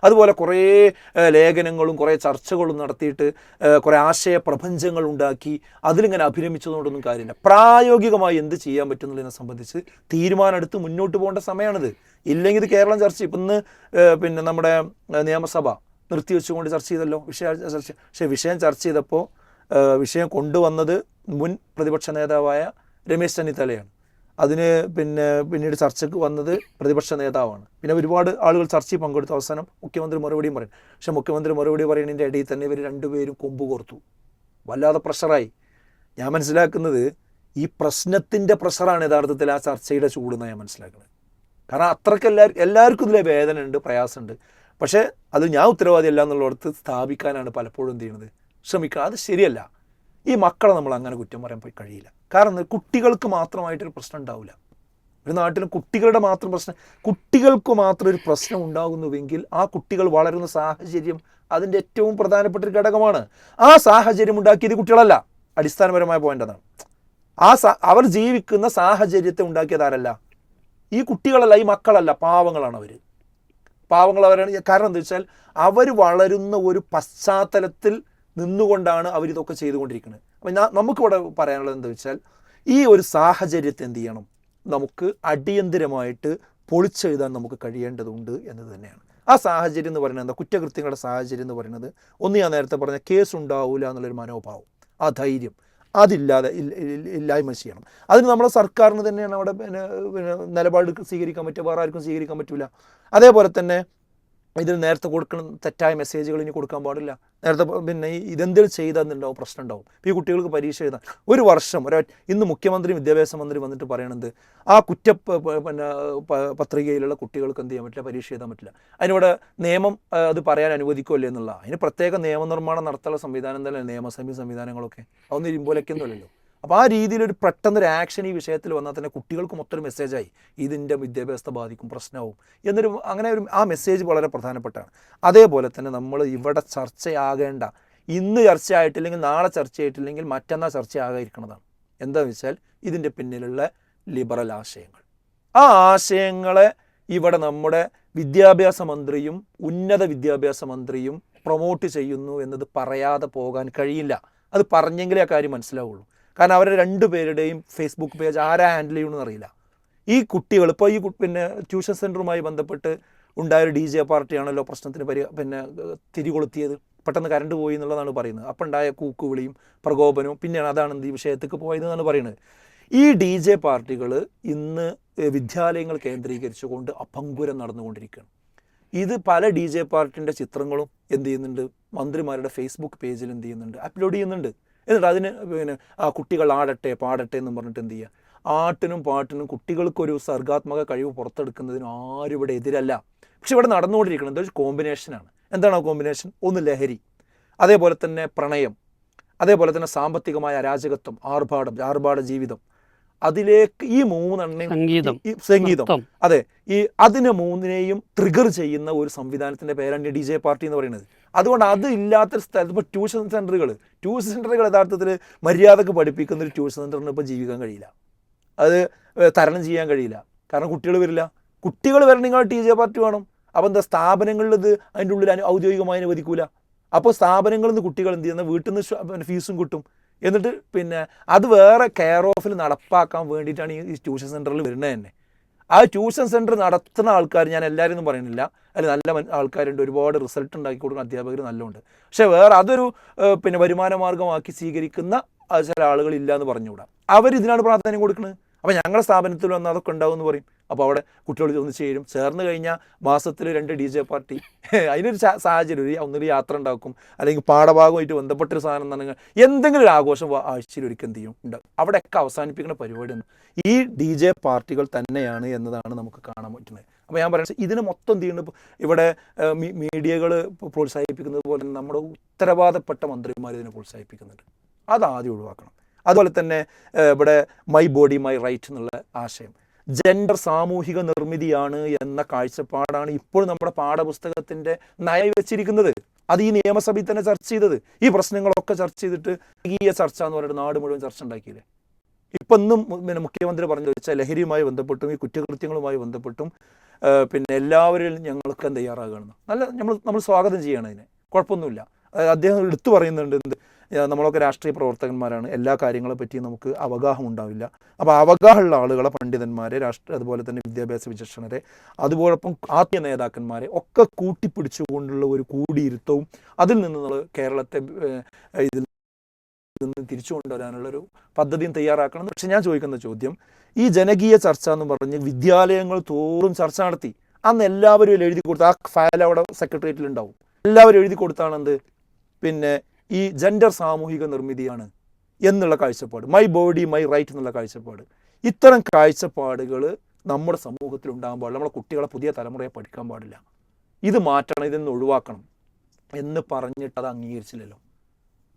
അതുപോലെ കുറേ ലേഖനങ്ങളും കുറേ ചർച്ചകളും നടത്തിയിട്ട് കുറേ ആശയ പ്രപഞ്ചങ്ങൾ ഉണ്ടാക്കി അതിലിങ്ങനെ അഭിരമിച്ചതുകൊണ്ടൊന്നും കാര്യമില്ല. പ്രായോഗികമായി എന്ത് ചെയ്യാൻ പറ്റുന്നതിനെ സംബന്ധിച്ച് തീരുമാനമെടുത്ത് മുന്നോട്ട് പോകേണ്ട സമയമാണിത്. ഇല്ലെങ്കിൽ ഇത് കേരളം ചർച്ച ഇപ്പം ഇന്ന് പിന്നെ നമ്മുടെ നിയമസഭ നിർത്തിവെച്ചുകൊണ്ട് ചർച്ച ചെയ്തല്ലോ പക്ഷേ വിഷയം ചർച്ച ചെയ്തപ്പോൾ വിഷയം കൊണ്ടുവന്നത് മുൻ പ്രതിപക്ഷ നേതാവായ രമേശ് ചെന്നിത്തലയാണ്. അതിന് പിന്നീട് ചർച്ചയ്ക്ക് വന്നത് പ്രതിപക്ഷ നേതാവാണ്. പിന്നെ ഒരുപാട് ആളുകൾ ചർച്ചയിൽ പങ്കെടുത്തു. അവസാനം മുഖ്യമന്ത്രി മറുപടിയും പറയും. പക്ഷേ മുഖ്യമന്ത്രി മറുപടി പറയുന്നതിൻ്റെ ഇടയിൽ തന്നെ ഇവർ രണ്ടുപേരും കൊമ്പ് കോർത്തു, വല്ലാതെ പ്രഷറായി. ഞാൻ മനസ്സിലാക്കുന്നത് ഈ പ്രശ്നത്തിൻ്റെ പ്രഷറാണ് യഥാർത്ഥത്തിൽ ആ ചർച്ചയുടെ ചൂടെന്ന് ഞാൻ മനസ്സിലാക്കുന്നത്. കാരണം അത്രയ്ക്ക് എല്ലാവർക്കും ഇതിലെ വേദന ഉണ്ട്, പ്രയാസമുണ്ട്. പക്ഷേ അത് ഞാൻ ഉത്തരവാദിയല്ല എന്നുള്ളിടത്ത് സ്ഥാപിക്കാനാണ് പലപ്പോഴും എന്ത് ചെയ്യുന്നത്, ശ്രമിക്കുക. അത് ശരിയല്ല. ഈ മക്കളെ നമ്മൾ അങ്ങനെ കുറ്റം പറയാൻ പോയി കഴിയില്ല. കാരണം കുട്ടികൾക്ക് മാത്രമായിട്ടൊരു പ്രശ്നം ഉണ്ടാവില്ല. ഒരു നാട്ടിലും കുട്ടികളുടെ മാത്രം പ്രശ്നം, കുട്ടികൾക്ക് മാത്രം ഒരു പ്രശ്നം ഉണ്ടാകുന്നുവെങ്കിൽ ആ കുട്ടികൾ വളരുന്ന സാഹചര്യം അതിൻ്റെ ഏറ്റവും പ്രധാനപ്പെട്ട ഒരു ഘടകമാണ്. ആ സാഹചര്യം ഉണ്ടാക്കിയത് കുട്ടികളല്ല. അടിസ്ഥാനപരമായ പോയിന്റ് അതാണ്. അവർ ജീവിക്കുന്ന സാഹചര്യത്തെ ഉണ്ടാക്കിയതാരല്ല, ഈ കുട്ടികളല്ല, ഈ മക്കളല്ല, പാവങ്ങളാണ് അവർ. പാവങ്ങൾ അവരാണ്. കാരണം എന്താ വെച്ചാൽ അവർ വളരുന്ന ഒരു പശ്ചാത്തലത്തിൽ നിന്നുകൊണ്ടാണ് അവരിതൊക്കെ ചെയ്തുകൊണ്ടിരിക്കുന്നത്. അപ്പം നമുക്കിവിടെ പറയാനുള്ളത് എന്താ വെച്ചാൽ ഈ ഒരു സാഹചര്യത്തെ എന്ത് ചെയ്യണം, നമുക്ക് അടിയന്തിരമായിട്ട് പൊളിച്ചെഴുതാൻ നമുക്ക് കഴിയേണ്ടതുണ്ട് എന്നത് തന്നെയാണ്. ആ സാഹചര്യം എന്ന് പറയുന്നത് എന്താ, കുറ്റകൃത്യങ്ങളുടെ സാഹചര്യം എന്ന് പറയുന്നത് ഒന്ന് ഞാൻ നേരത്തെ പറഞ്ഞ കേസ് ഉണ്ടാവില്ല എന്നുള്ളൊരു മനോഭാവം, ആ ധൈര്യം ഇല്ലായ്മ ചെയ്യണം. അതിന് നമ്മളെ സർക്കാരിന് തന്നെയാണ് അവിടെ നിലപാട് സ്വീകരിക്കാൻ പറ്റുക, വേറെ ആർക്കും സ്വീകരിക്കാൻ പറ്റില്ല. അതേപോലെ തന്നെ ഇതിൽ നേരത്തെ കൊടുക്കണം തെറ്റായ മെസ്സേജുകൾ ഇനി കൊടുക്കാൻ പാടില്ല. നേരത്തെ ഇതെന്തെങ്കിലും ചെയ്തെന്നുണ്ടാവും, പ്രശ്നം ഉണ്ടാവും. ഇപ്പോൾ ഈ കുട്ടികൾക്ക് പരീക്ഷ എഴുതാൻ ഒരു വർഷം ഇന്ന് മുഖ്യമന്ത്രി വിദ്യാഭ്യാസ മന്ത്രി വന്നിട്ട് പറയണത് ആ പത്രികയിലുള്ള കുട്ടികൾക്ക് എന്ത് ചെയ്യാൻ പറ്റില്ല, പരീക്ഷ എഴുതാൻ പറ്റില്ല. അതിനിവിടെ നിയമം അത് പറയാൻ അനുവദിക്കുമല്ലേ എന്നുള്ള, അതിന് പ്രത്യേക നിയമനിർമ്മാണം നടത്താനുള്ള സംവിധാനം തന്നെ നിയമസഭ സംവിധാനങ്ങളൊക്കെ അതൊന്നും ഇരുമ്പോലൊക്കെയൊന്നുമല്ലല്ലോ. അപ്പോൾ ആ രീതിയിലൊരു പെട്ടെന്നൊരു ആക്ഷൻ ഈ വിഷയത്തിൽ വന്നാൽ തന്നെ കുട്ടികൾക്ക് മൊത്തം മെസ്സേജായി ഇതിൻ്റെ വിദ്യാഭ്യാസത്തെ ബാധിക്കും, പ്രശ്നമാവും അങ്ങനെ ആ മെസ്സേജ് വളരെ പ്രധാനപ്പെട്ടാണ്. അതേപോലെ തന്നെ നമ്മൾ ഇവിടെ ചർച്ചയാകേണ്ട, ഇന്ന് ചർച്ചയായിട്ടില്ലെങ്കിൽ നാളെ ചർച്ചയായിട്ടില്ലെങ്കിൽ മറ്റന്നാൾ ചർച്ചയാകാതിരിക്കുന്നതാണ്. എന്താണെന്ന് വെച്ചാൽ ഇതിൻ്റെ പിന്നിലുള്ള ലിബറൽ ആശയങ്ങൾ. ആ ആശയങ്ങളെ ഇവിടെ നമ്മുടെ വിദ്യാഭ്യാസ മന്ത്രിയും ഉന്നത വിദ്യാഭ്യാസ മന്ത്രിയും പ്രൊമോട്ട് ചെയ്യുന്നു എന്നത് പറയാതെ പോകാൻ കഴിയില്ല. അത് പറഞ്ഞെങ്കിലേ ആ കാര്യം മനസ്സിലാവുള്ളൂ. കാരണം അവരുടെ രണ്ടുപേരുടെയും ഫേസ്ബുക്ക് പേജ് ആരാ ഹാൻഡിൽ ചെയ്യണമെന്ന് അറിയില്ല. ഈ കുട്ടികൾ ഇപ്പോൾ ഈ ട്യൂഷൻ സെൻറ്ററുമായി ബന്ധപ്പെട്ട് ഉണ്ടായൊരു DJ പാർട്ടിയാണല്ലോ പ്രശ്നത്തിന് തിരികൊളുത്തിയത്. പെട്ടെന്ന് കറണ്ട് പോയി എന്നുള്ളതാണ് പറയുന്നത്. അപ്പം ഉണ്ടായ കൂക്കുവിളിയും പ്രകോപനവും പിന്നെയാണ് അതാണ് ഈ വിഷയത്തേക്ക് പോയതെന്നാണ് പറയുന്നത്. ഈ DJ പാർട്ടികൾ ഇന്ന് വിദ്യാലയങ്ങൾ കേന്ദ്രീകരിച്ചുകൊണ്ട് അപങ്കുരം നടന്നുകൊണ്ടിരിക്കുകയാണ്. ഇത് പല DJ പാർട്ടിൻ്റെ ചിത്രങ്ങളും എന്ത് ചെയ്യുന്നുണ്ട്, മന്ത്രിമാരുടെ ഫേസ്ബുക്ക് പേജിൽ എന്ത് ചെയ്യുന്നുണ്ട്, അപ്ലോഡ് ചെയ്യുന്നുണ്ട്. എന്നിട്ട് അതിന് കുട്ടികൾ ആടട്ടെ പാടട്ടെ എന്നും പറഞ്ഞിട്ട് എന്ത് ചെയ്യുക, ആട്ടിനും പാട്ടിനും കുട്ടികൾക്കൊരു സർഗാത്മക കഴിവ് പുറത്തെടുക്കുന്നതിനും ആരും ഇവിടെ എതിരല്ല. പക്ഷെ ഇവിടെ നടന്നുകൊണ്ടിരിക്കുന്നത് ഒരു കോമ്പിനേഷനാണ്. എന്താണ് ആ കോമ്പിനേഷൻ? ഒന്ന് ലഹരി, അതേപോലെ തന്നെ പ്രണയം, അതേപോലെ തന്നെ സാമ്പത്തികമായ അരാജകത്വം, ആർഭാട ജീവിതം. അതിലേക്ക് ഈ മൂന്നെണ്ണം സംഗീതം അതെ, അതിനെ മൂന്നിനെയും ട്രിഗർ ചെയ്യുന്ന ഒരു സംവിധാനത്തിൻ്റെ പേരാണ് DJ പാർട്ടി എന്ന് പറയുന്നത്. അതുകൊണ്ട് അത് ഇല്ലാത്തൊരു സ്ഥലത്ത് ഇപ്പോൾ ട്യൂഷൻ സെൻ്ററുകൾ യഥാർത്ഥത്തിൽ മര്യാദക്ക് പഠിപ്പിക്കുന്ന ഒരു ട്യൂഷൻ സെൻ്ററിന് ഇപ്പോൾ ജീവിക്കാൻ കഴിയില്ല, അത് തരണം ചെയ്യാൻ കഴിയില്ല. കാരണം കുട്ടികൾ വരില്ല. കുട്ടികൾ വരണമെങ്കിൽ DJ പാർട്ടി വേണം. അപ്പോൾ എന്താ, സ്ഥാപനങ്ങളിൽ ഇത് അതിൻ്റെ ഉള്ളിൽ ഔദ്യോഗികമായി അനുവദിക്കൂല. അപ്പോൾ സ്ഥാപനങ്ങളിൽ നിന്ന് കുട്ടികൾ എന്ത് ചെയ്യുന്ന, വീട്ടിൽ നിന്ന് ഫീസും കിട്ടും. എന്നിട്ട് അത് വേറെ കെയർ ഓഫിൽ നടപ്പാക്കാൻ വേണ്ടിയിട്ടാണ് ഈ ട്യൂഷൻ സെൻ്ററിൽ വരുന്നത് തന്നെ. ആ ട്യൂഷൻ സെൻറ്റർ നടത്തുന്ന ആൾക്കാർ, ഞാൻ എല്ലാവരും ഒന്നും പറയുന്നില്ല, അതിൽ നല്ല ആൾക്കാരുണ്ട്, ഒരുപാട് റിസൾട്ട് ഉണ്ടാക്കി കൊടുക്കുന്ന അധ്യാപകർ നല്ലതുണ്ട്. പക്ഷേ വേറെ അതൊരു വരുമാന മാർഗമാക്കി സ്വീകരിക്കുന്ന ചില ആളുകളില്ല എന്ന് പറഞ്ഞുകൂടാ. അവരിതിനാണ് പ്രാധാന്യം കൊടുക്കുന്നത്. അപ്പോൾ ഞങ്ങളുടെ സ്ഥാപനത്തിൽ വന്ന് അതൊക്കെ ഉണ്ടാവും എന്ന് പറയും. അപ്പോൾ അവിടെ കുട്ടികൾ ഒന്ന് ചേരും, ചേർന്ന് കഴിഞ്ഞാൽ മാസത്തിൽ 2 DJ പാർട്ടി, അതിനൊരു സാഹചര്യം, ഒന്നൊരു യാത്ര ഉണ്ടാക്കും, അല്ലെങ്കിൽ പാഠഭാഗമായിട്ട് ബന്ധപ്പെട്ടൊരു സാധനം തന്നെ എന്തെങ്കിലും ഒരു ആഘോഷം ആഴ്ചയിൽ ഒരിക്കൽ എന്ത് ചെയ്യും ഉണ്ടാകും. അവിടെയൊക്കെ അവസാനിപ്പിക്കുന്ന പരിപാടിയൊന്നും ഈ DJ പാർട്ടികൾ തന്നെയാണ് എന്നതാണ് നമുക്ക് കാണാൻ പറ്റുന്നത്. അപ്പോൾ ഞാൻ പറയുന്നത് ഇതിന് മൊത്തം എന്ത് ചെയ്യുന്നു, ഇവിടെ മീഡിയകൾ പ്രോത്സാഹിപ്പിക്കുന്നത് പോലെ തന്നെ നമ്മുടെ ഉത്തരവാദപ്പെട്ട മന്ത്രിമാർ ഇതിനെ പ്രോത്സാഹിപ്പിക്കുന്നുണ്ട്. അതാദ്യം ഒഴിവാക്കണം. അതുപോലെ തന്നെ ഇവിടെ മൈ ബോഡി മൈ റൈറ്റ് എന്നുള്ള ആശയം, ജെൻഡർ സാമൂഹിക നിർമ്മിതിയാണ് എന്ന കാഴ്ചപ്പാടാണ് ഇപ്പോൾ നമ്മുടെ പാഠപുസ്തകത്തിൻ്റെ നയം വെച്ചിരിക്കുന്നത്. അത് ഈ നിയമസഭയിൽ തന്നെ ചർച്ച ചെയ്തത്, ഈ പ്രശ്നങ്ങളൊക്കെ ചർച്ച ചെയ്തിട്ട് ഈ ചർച്ച എന്ന് പറഞ്ഞിട്ട് നാട് മുഴുവൻ ചർച്ച ഉണ്ടാക്കിയില്ലേ. ഇപ്പം ഇന്നും പിന്നെ മുഖ്യമന്ത്രി പറഞ്ഞു വെച്ചാൽ ലഹരിയുമായി ബന്ധപ്പെട്ടും ഈ കുറ്റകൃത്യങ്ങളുമായി ബന്ധപ്പെട്ടും പിന്നെ എല്ലാവരും ഞങ്ങൾക്ക് തയ്യാറാകണം. നമ്മൾ സ്വാഗതം ചെയ്യണം, അതിനെ കുഴപ്പമൊന്നുമില്ല. അദ്ദേഹം എടുത്തു പറയുന്നുണ്ട്, നമ്മളൊക്കെ രാഷ്ട്രീയ പ്രവർത്തകന്മാരാണ്, എല്ലാ കാര്യങ്ങളെ പറ്റി നമുക്ക് അവഗാഹം ഉണ്ടാവില്ല. അപ്പോൾ അവഗാഹമുള്ള ആളുകളെ, പണ്ഡിതന്മാരെ, അതുപോലെ തന്നെ വിദ്യാഭ്യാസ വിചക്ഷണരെ, അതുപോലൊപ്പം ആത്മീയ നേതാക്കന്മാരെ ഒക്കെ കൂട്ടിപ്പിടിച്ചുകൊണ്ടുള്ള ഒരു കൂടിയിരുത്തവും അതിൽ നിന്ന് നമ്മൾ കേരളത്തെ ഇതിൽ നിന്ന് തിരിച്ചു കൊണ്ടുവരാനുള്ളൊരു പദ്ധതിയും തയ്യാറാക്കണം. പക്ഷെ ഞാൻ ചോദിക്കുന്ന ചോദ്യം, ഈ ജനകീയ ചർച്ച എന്ന് പറഞ്ഞ് വിദ്യാലയങ്ങൾ തോറും ചർച്ച നടത്തി, അന്ന് എല്ലാവരും എഴുതി കൊടുത്ത് ആ ഫയൽ അവിടെ സെക്രട്ടേറിയറ്റിൽ ഉണ്ടാവും, എല്ലാവരും എഴുതി കൊടുത്താണെന്ത് പിന്നെ ഈ ജെൻഡർ സാമൂഹിക നിർമ്മിതിയാണ് എന്നുള്ള കാഴ്ചപ്പാട്, മൈ ബോഡി മൈ റൈറ്റ് എന്നുള്ള കാഴ്ചപ്പാട്, ഇത്തരം കാഴ്ചപ്പാടുകൾ നമ്മുടെ സമൂഹത്തിൽ ഉണ്ടാകാൻ പാടില്ല. നമ്മുടെ കുട്ടികളെ, പുതിയ തലമുറയെ പഠിക്കാൻ പാടില്ല. ഇത് മാറ്റണം, ഇതൊന്ന് ഒഴിവാക്കണം എന്ന് പറഞ്ഞിട്ട് അത് അംഗീകരിച്ചില്ലല്ലോ.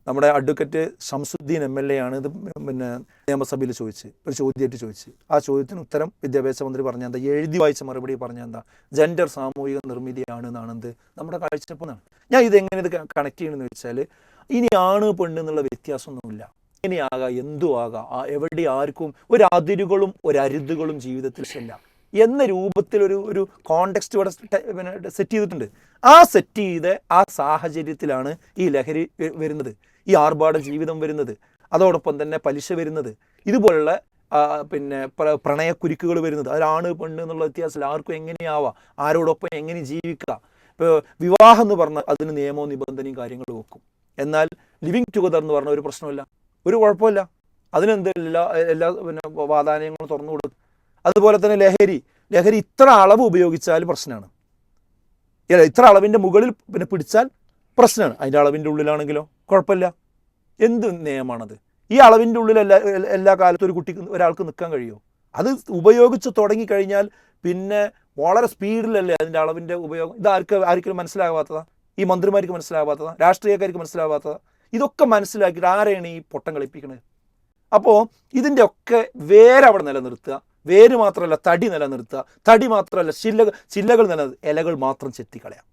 നമ്മുടെ അഡ്വക്കേറ്റ് ഷംസുദ്ദീൻ MLA ആണ് ഇത് പിന്നെ നിയമസഭയിൽ ഒരു ചോദ്യമായിട്ട് ചോദിച്ച്, ആ ചോദ്യത്തിന് ഉത്തരം വിദ്യാഭ്യാസ മന്ത്രി പറഞ്ഞാൽ എന്താ, എഴുതി വായിച്ച മറുപടി പറഞ്ഞാൽ എന്താ, ജെൻഡർ സാമൂഹിക നിർമ്മിതിയാണ് എന്നാണെന്ത് നമ്മുടെ കാഴ്ചപ്പാടാണ്. ഞാൻ ഇതെങ്ങനെ ഇത് കണക്ട് ചെയ്യണമെന്ന് വെച്ചാൽ, ഇനി ആണ് പെണ്ണ് എന്നുള്ള വ്യത്യാസമൊന്നുമില്ല, ഇനി ആകാം, എന്തും ആകാം, എവിടെ ആർക്കും ഒരു അതിരുകളും ഒരു അരുതുകളും ജീവിതത്തിൽ ഇല്ല എന്ന രൂപത്തിൽ ഒരു കോണ്ടെക്സ്റ്റ് ഇവിടെ സെറ്റ് ചെയ്തിട്ടുണ്ട്. ആ സെറ്റ് ചെയ്ത ആ സാഹചര്യത്തിലാണ് ഈ ലഹരി വരുന്നത്, ഈ ആർഭാട ജീവിതം വരുന്നത്, അതോടൊപ്പം തന്നെ പലിശ വരുന്നത്, ഇതുപോലുള്ള പിന്നെ പ്രണയക്കുരുക്കുകൾ വരുന്നത്. അതിലാണ് പെണ്ണ് എന്നുള്ള വ്യത്യാസമില്ല, ആർക്കും എങ്ങനെയാവാം, ആരോടൊപ്പം എങ്ങനെ ജീവിക്കുക. ഇപ്പോൾ വിവാഹം എന്ന് പറഞ്ഞാൽ അതിന് നിയമവും നിബന്ധനയും കാര്യങ്ങളും വെക്കും. എന്നാൽ ലിവിങ് ടുഗദർ എന്ന് പറഞ്ഞ ഒരു പ്രശ്നമില്ല, ഒരു കുഴപ്പമില്ല, അതിനെന്ത് എല്ലാ പിന്നെ വാതായനങ്ങളും തുറന്നു കൊടുക്കും. അതുപോലെ തന്നെ ലഹരി ഇത്ര അളവ് ഉപയോഗിച്ചാൽ പ്രശ്നമാണ്, ഇത്ര അളവിൻ്റെ മുകളിൽ പിന്നെ പിടിച്ചാൽ പ്രശ്നമാണ്. അതിൻ്റെ അളവിൻ്റെ ഉള്ളിലാണെങ്കിലോ കുഴപ്പമില്ല. എന്ത് നിയമമാണത്? ഈ അളവിൻ്റെ ഉള്ളിൽ എല്ലാ കാലത്തും ഒരാൾക്ക് നിൽക്കാൻ കഴിയുമോ? അത് ഉപയോഗിച്ച് തുടങ്ങിക്കഴിഞ്ഞാൽ പിന്നെ വളരെ സ്പീഡിലല്ലേ അതിൻ്റെ അളവിൻ്റെ ഉപയോഗം. ഇത് ആർക്കും മനസ്സിലാകാത്തതാ, ഈ മന്ത്രിമാർക്ക് മനസ്സിലാകാത്തതാ, രാഷ്ട്രീയക്കാർക്ക് മനസ്സിലാകാത്തതാ. ഇതൊക്കെ മനസ്സിലാക്കിയിട്ട് ആരെയാണ് ഈ പൊട്ടം കളിപ്പിക്കുന്നത്? അപ്പോൾ ഇതിൻ്റെ ഒക്കെ വേര് അവിടെ നിലനിർത്തുക, വേര് മാത്രമല്ല തടി നിലനിർത്തുക, തടി മാത്രമല്ല ചില്ലകൾ ഇലകൾ മാത്രം ചെത്തിക്കളയാം.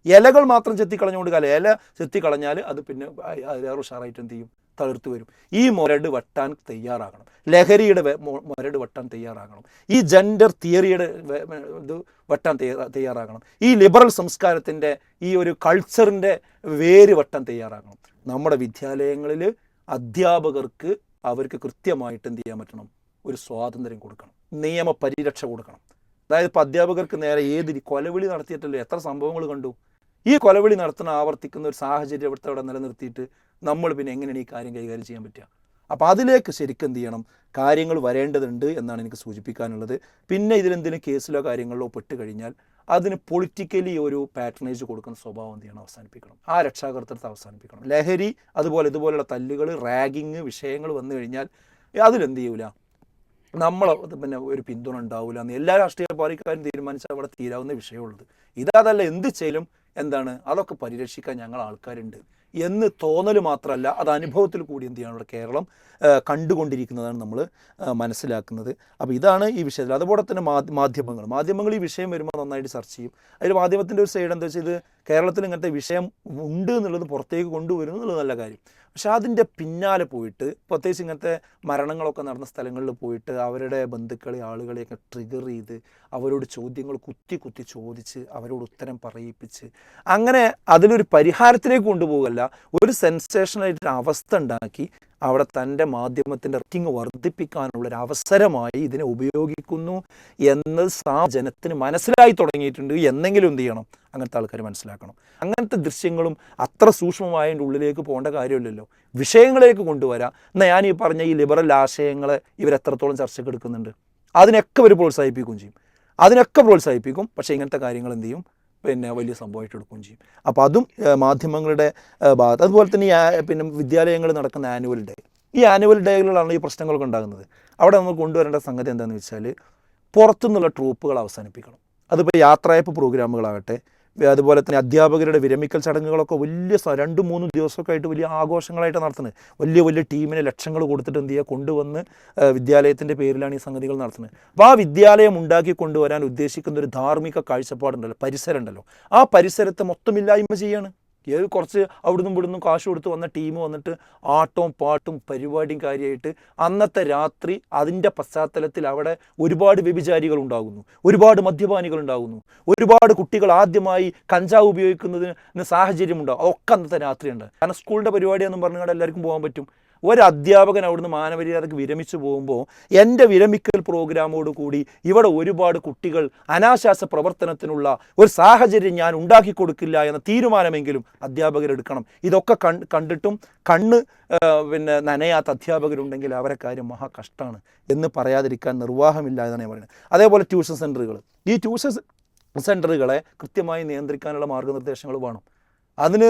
ഇലകൾ മാത്രം ചെത്തിക്കളഞ്ഞുകൊണ്ട് ഇല ചെത്തിക്കളഞ്ഞാൽ അത് പിന്നെ അതിലേറെ ഉഷാറായിട്ട് എന്ത് ചെയ്യും, തളിർത്ത് വരും. ഈ മുരട് വെട്ടാൻ തയ്യാറാകണം, ലഹരിയുടെ മുരട് വെട്ടാൻ തയ്യാറാകണം, ഈ ജെൻഡർ തിയറിയുടെ ഇത് വെട്ടാൻ തയ്യാറാകണം, ഈ ലിബറൽ സംസ്കാരത്തിൻ്റെ ഈ ഒരു കൾച്ചറിൻ്റെ വേര് വെട്ടാൻ തയ്യാറാകണം. നമ്മുടെ വിദ്യാലയങ്ങളിൽ അധ്യാപകർക്ക് അവർക്ക് കൃത്യമായിട്ട് എന്ത് ചെയ്യാൻ പറ്റണം, ഒരു സ്വാതന്ത്ര്യം കൊടുക്കണം, നിയമപരിരക്ഷ കൊടുക്കണം. അതായത് ഇപ്പോൾ അധ്യാപകർക്ക് നേരെ കൊലവിളി നടത്തിയിട്ടല്ലോ എത്ര സംഭവങ്ങൾ കണ്ടു. ഈ കൊലവിളി നടത്തുന്ന ആവർത്തിക്കുന്ന ഒരു സാഹചര്യം അവിടെ നിലനിർത്തിയിട്ട് നമ്മൾ പിന്നെ എങ്ങനെയാണ് ഈ കാര്യം കൈകാര്യം ചെയ്യാൻ പറ്റുക? അപ്പോൾ അതിലേക്ക് ശരിക്കും എന്ത് ചെയ്യണം, കാര്യങ്ങൾ വരേണ്ടതുണ്ട് എന്നാണ് എനിക്ക് സൂചിപ്പിക്കാനുള്ളത്. പിന്നെ ഇതിലെന്തെങ്കിലും കേസിലോ കാര്യങ്ങളിലോ പെട്ട് കഴിഞ്ഞാൽ അതിന് പൊളിറ്റിക്കലി ഒരു പാറ്റേണേജ് കൊടുക്കുന്ന സ്വഭാവം എന്ത് ചെയ്യണം, അവസാനിപ്പിക്കണം. ആ രക്ഷാകർത്തൃത്വം അവസാനിപ്പിക്കണം. ലഹരി ഇതുപോലുള്ള തല്ലുകൾ, റാഗിങ് വിഷയങ്ങൾ വന്നു കഴിഞ്ഞാൽ അതിലെന്ത് ചെയ്യൂല, നമ്മൾ പിന്നെ ഒരു പിന്തുണ ഉണ്ടാവില്ല എന്ന് എല്ലാ രാഷ്ട്രീയ പാർട്ടിക്കാരും തീരുമാനിച്ചാൽ അവിടെ തീരാവുന്ന വിഷയമുള്ളത്. ഇതല്ല, എന്ത് ചെയ്യലും എന്താണ്, അതൊക്കെ പരിരക്ഷിക്കാൻ ഞങ്ങൾ ആൾക്കാരുണ്ട് എന്ന് തോന്നൽ മാത്രമല്ല, അത് അനുഭവത്തിൽ കൂടി എന്ത് ചെയ്യണം ഇവിടെ കേരളം കണ്ടുകൊണ്ടിരിക്കുന്നതാണ് നമ്മൾ മനസ്സിലാക്കുന്നത്. അപ്പോൾ ഇതാണ് ഈ വിഷയത്തിൽ. അതുപോലെ തന്നെ മാധ്യമങ്ങൾ ഈ വിഷയം വരുമ്പോൾ നന്നായിട്ട് ചർച്ച ചെയ്യും. അതിൽ മാധ്യമത്തിൻ്റെ ഒരു സൈഡ് എന്താ വെച്ചാൽ, ഇത് കേരളത്തിൽ ഇങ്ങനത്തെ വിഷയം ഉണ്ട് എന്നുള്ളത് പുറത്തേക്ക് കൊണ്ടുവരുന്നു എന്നുള്ളത് നല്ല കാര്യം. പക്ഷെ അതിൻ്റെ പിന്നാലെ പോയിട്ട്, പ്രത്യേകിച്ച് ഇങ്ങനത്തെ മരണങ്ങളൊക്കെ നടന്ന സ്ഥലങ്ങളിൽ പോയിട്ട് അവരുടെ ബന്ധുക്കളെ, ആളുകളെയൊക്കെ ട്രിഗർ ചെയ്ത് അവരോട് ചോദ്യങ്ങൾ കുത്തി ചോദിച്ച് അവരോട് ഉത്തരം പറയിപ്പിച്ച് അങ്ങനെ അതിലൊരു പരിഹാരത്തിലേക്ക് കൊണ്ടുപോകല്ല, ഒരു സെൻസേഷനായിട്ടൊരു അവസ്ഥ ഉണ്ടാക്കി അവിടെ തൻ്റെ മാധ്യമത്തിൻ്റെ റേറ്റിംഗ് വർദ്ധിപ്പിക്കാനുള്ളൊരു അവസരമായി ഇതിനെ ഉപയോഗിക്കുന്നു എന്നത് ജനത്തിന് മനസ്സിലായി തുടങ്ങിയിട്ടുണ്ട്. എന്നെങ്കിലും എന്ത് ചെയ്യണം, അങ്ങനത്തെ ആൾക്കാർ മനസ്സിലാക്കണം. അങ്ങനത്തെ ദൃശ്യങ്ങളും അത്ര സൂക്ഷ്മമായതിൻ്റെ ഉള്ളിലേക്ക് പോകേണ്ട കാര്യമില്ലല്ലോ, വിഷയങ്ങളിലേക്ക് കൊണ്ടുവരാം. എന്നാൽ ഞാൻ ഈ പറഞ്ഞ ഈ ലിബറൽ ആശയങ്ങളെ ഇവരെത്രത്തോളം ചർച്ചയ്ക്ക് എടുക്കുന്നുണ്ട്, അതിനൊക്കെ ഇവർ പ്രോത്സാഹിപ്പിക്കുകയും ചെയ്യും, അതിനൊക്കെ പ്രോത്സാഹിപ്പിക്കും. പക്ഷേ ഇങ്ങനത്തെ കാര്യങ്ങൾ എന്ത് ചെയ്യും, പിന്നെ വലിയ സംഭവമായിട്ട് എടുക്കുകയും ചെയ്യും. അപ്പോൾ അതും മാധ്യമങ്ങളുടെ ഭാഗത്ത്. അതുപോലെ തന്നെ പിന്നെ വിദ്യാലയങ്ങളിൽ നടക്കുന്ന ആനുവൽ ഡേ, ഈ ആനുവൽ ഡേകളിലാണ് ഈ പ്രശ്നങ്ങളൊക്കെ ഉണ്ടാകുന്നത്. അവിടെ നമ്മൾ കൊണ്ടുവരേണ്ട സംഗതി എന്താണെന്ന് വെച്ചാൽ പുറത്തുനിന്നുള്ള ട്രൂപ്പുകൾ അവസാനിപ്പിക്കണം. അതിപ്പോൾ യാത്രയപ്പ് പ്രോഗ്രാമുകളാകട്ടെ, അതുപോലെ തന്നെ അധ്യാപകരുടെ വിരമിക്കൽ ചടങ്ങുകളൊക്കെ വലിയ 2-3 ദിവസമൊക്കെ ആയിട്ട് വലിയ ആഘോഷങ്ങളായിട്ട് നടത്തുന്നത്. വലിയ വലിയ ടീമിന് ലക്ഷങ്ങൾ കൊടുത്തിട്ട് എന്ത് ചെയ്യുക, കൊണ്ടുവന്ന് വിദ്യാലയത്തിൻ്റെ പേരിലാണ് ഈ സംഗതികൾ നടത്തുന്നത്. അപ്പോൾ ആ വിദ്യാലയം ഉണ്ടാക്കി കൊണ്ടുവരാൻ ഉദ്ദേശിക്കുന്ന ഒരു ധാർമ്മിക കാഴ്ചപ്പാടുണ്ടല്ലോ, പരിസരം ഉണ്ടല്ലോ, ആ പരിസരത്തെ മൊത്തമില്ലായ്മ ചെയ്യാണ്. കുറച്ച് അവിടുന്ന് ഇവിടുന്ന് കാശ് കൊടുത്ത് വന്ന ടീം വന്നിട്ട് ആട്ടവും പാട്ടും പരിപാടിയും കാര്യമായിട്ട് അന്നത്തെ രാത്രി അതിൻ്റെ പശ്ചാത്തലത്തിൽ അവിടെ ഒരുപാട് വ്യഭിചാരികൾ ഉണ്ടാകുന്നു, ഒരുപാട് മദ്യപാനികൾ ഉണ്ടാകുന്നു, ഒരുപാട് കുട്ടികൾ ആദ്യമായി കഞ്ചാവ് ഉപയോഗിക്കുന്നതിന് സാഹചര്യം ഉണ്ടാകും. അതൊക്കെ അന്നത്തെ രാത്രിയുണ്ട്. കാരണം സ്കൂളിൻ്റെ പരിപാടിയാണെന്നും പറഞ്ഞുകൊണ്ട് എല്ലാവർക്കും പോകാൻ പറ്റും. ഒരു അധ്യാപകൻ അവിടുന്ന് മാനമര്യാദക്ക് വിരമിച്ചു പോകുമ്പോൾ എൻ്റെ വിരമിക്കൽ പ്രോഗ്രാമോട് കൂടി ഇവിടെ ഒരുപാട് കുട്ടികൾ അനാശാസ പ്രവർത്തനത്തിനുള്ള ഒരു സാഹചര്യം ഞാൻ ഉണ്ടാക്കി കൊടുക്കില്ല എന്ന തീരുമാനമെങ്കിലും അധ്യാപകരെടുക്കണം. ഇതൊക്കെ കണ്ടിട്ടും പിന്നെ നനയാത്ത അധ്യാപകരുണ്ടെങ്കിൽ അവരെ കാര്യം മഹാ കഷ്ടമാണ് എന്ന് പറയാതിരിക്കാൻ നിർവാഹമില്ല എന്നാണ് ഞാൻ പറയുന്നത്. അതേപോലെ ട്യൂഷൻ സെൻ്ററുകൾ, ഈ ട്യൂഷൻ സെൻ്ററുകളെ കൃത്യമായി നിയന്ത്രിക്കാനുള്ള മാർഗ്ഗനിർദ്ദേശങ്ങൾ വേണം. അതിന്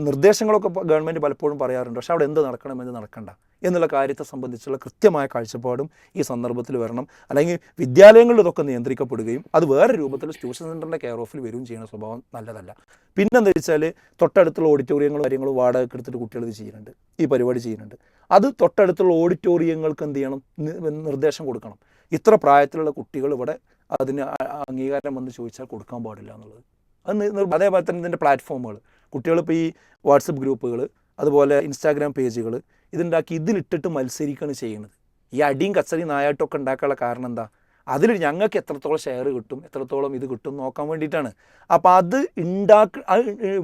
നിർദ്ദേശങ്ങളൊക്കെ ഗവൺമെൻറ് പലപ്പോഴും പറയാറുണ്ട്. പക്ഷേ അവിടെ എന്ത് നടക്കണം, എന്ത് നടക്കണ്ട എന്നുള്ള കാര്യത്തെ സംബന്ധിച്ചുള്ള കൃത്യമായ കാഴ്ചപ്പാടും ഈ സന്ദർഭത്തിൽ വരണം. അല്ലെങ്കിൽ വിദ്യാലയങ്ങളിൽ ഇതൊക്കെ നിയന്ത്രിക്കപ്പെടുകയും അത് വേറെ രൂപത്തിൽ ട്യൂഷൻ സെൻ്ററിൻ്റെ കെയർ ഓഫിൽ വരികയും ചെയ്യുന്ന സ്വഭാവം നല്ലതല്ല. പിന്നെന്താ വെച്ചാൽ തൊട്ടടുത്തുള്ള ഓഡിറ്റോറിയങ്ങളും കാര്യങ്ങളും വാടകയ്ക്ക് എടുത്തിട്ട് കുട്ടികൾ ഇത് ചെയ്യുന്നുണ്ട്, ഈ പരിപാടി ചെയ്യുന്നുണ്ട്. അത് തൊട്ടടുത്തുള്ള ഓഡിറ്റോറിയങ്ങൾക്ക് എന്ത് ചെയ്യണം, നിർദ്ദേശം കൊടുക്കണം. ഇത്ര പ്രായത്തിലുള്ള കുട്ടികൾ ഇവിടെ അതിന് അംഗീകാരം വന്ന് ചോദിച്ചാൽ കൊടുക്കാൻ പാടില്ല എന്നുള്ളത്. അതേപോലെ തന്നെ ഇതിൻ്റെ പ്ലാറ്റ്ഫോമുകൾ, കുട്ടികളിപ്പോൾ ഈ വാട്സപ്പ് ഗ്രൂപ്പുകൾ, അതുപോലെ ഇൻസ്റ്റാഗ്രാം പേജുകൾ ഇതുണ്ടാക്കി ഇതിലിട്ടിട്ട് മത്സരിക്കുകയാണ് ചെയ്യുന്നത്. ഈ അടിയും കച്ചറിയും നായാട്ടമൊക്കെ ഉണ്ടാക്കാനുള്ള കാരണം എന്താ, അതിൽ ഞങ്ങൾക്ക് എത്രത്തോളം ഷെയർ കിട്ടും, എത്രത്തോളം ഇത് കിട്ടും നോക്കാൻ വേണ്ടിയിട്ടാണ്. അപ്പോൾ അത്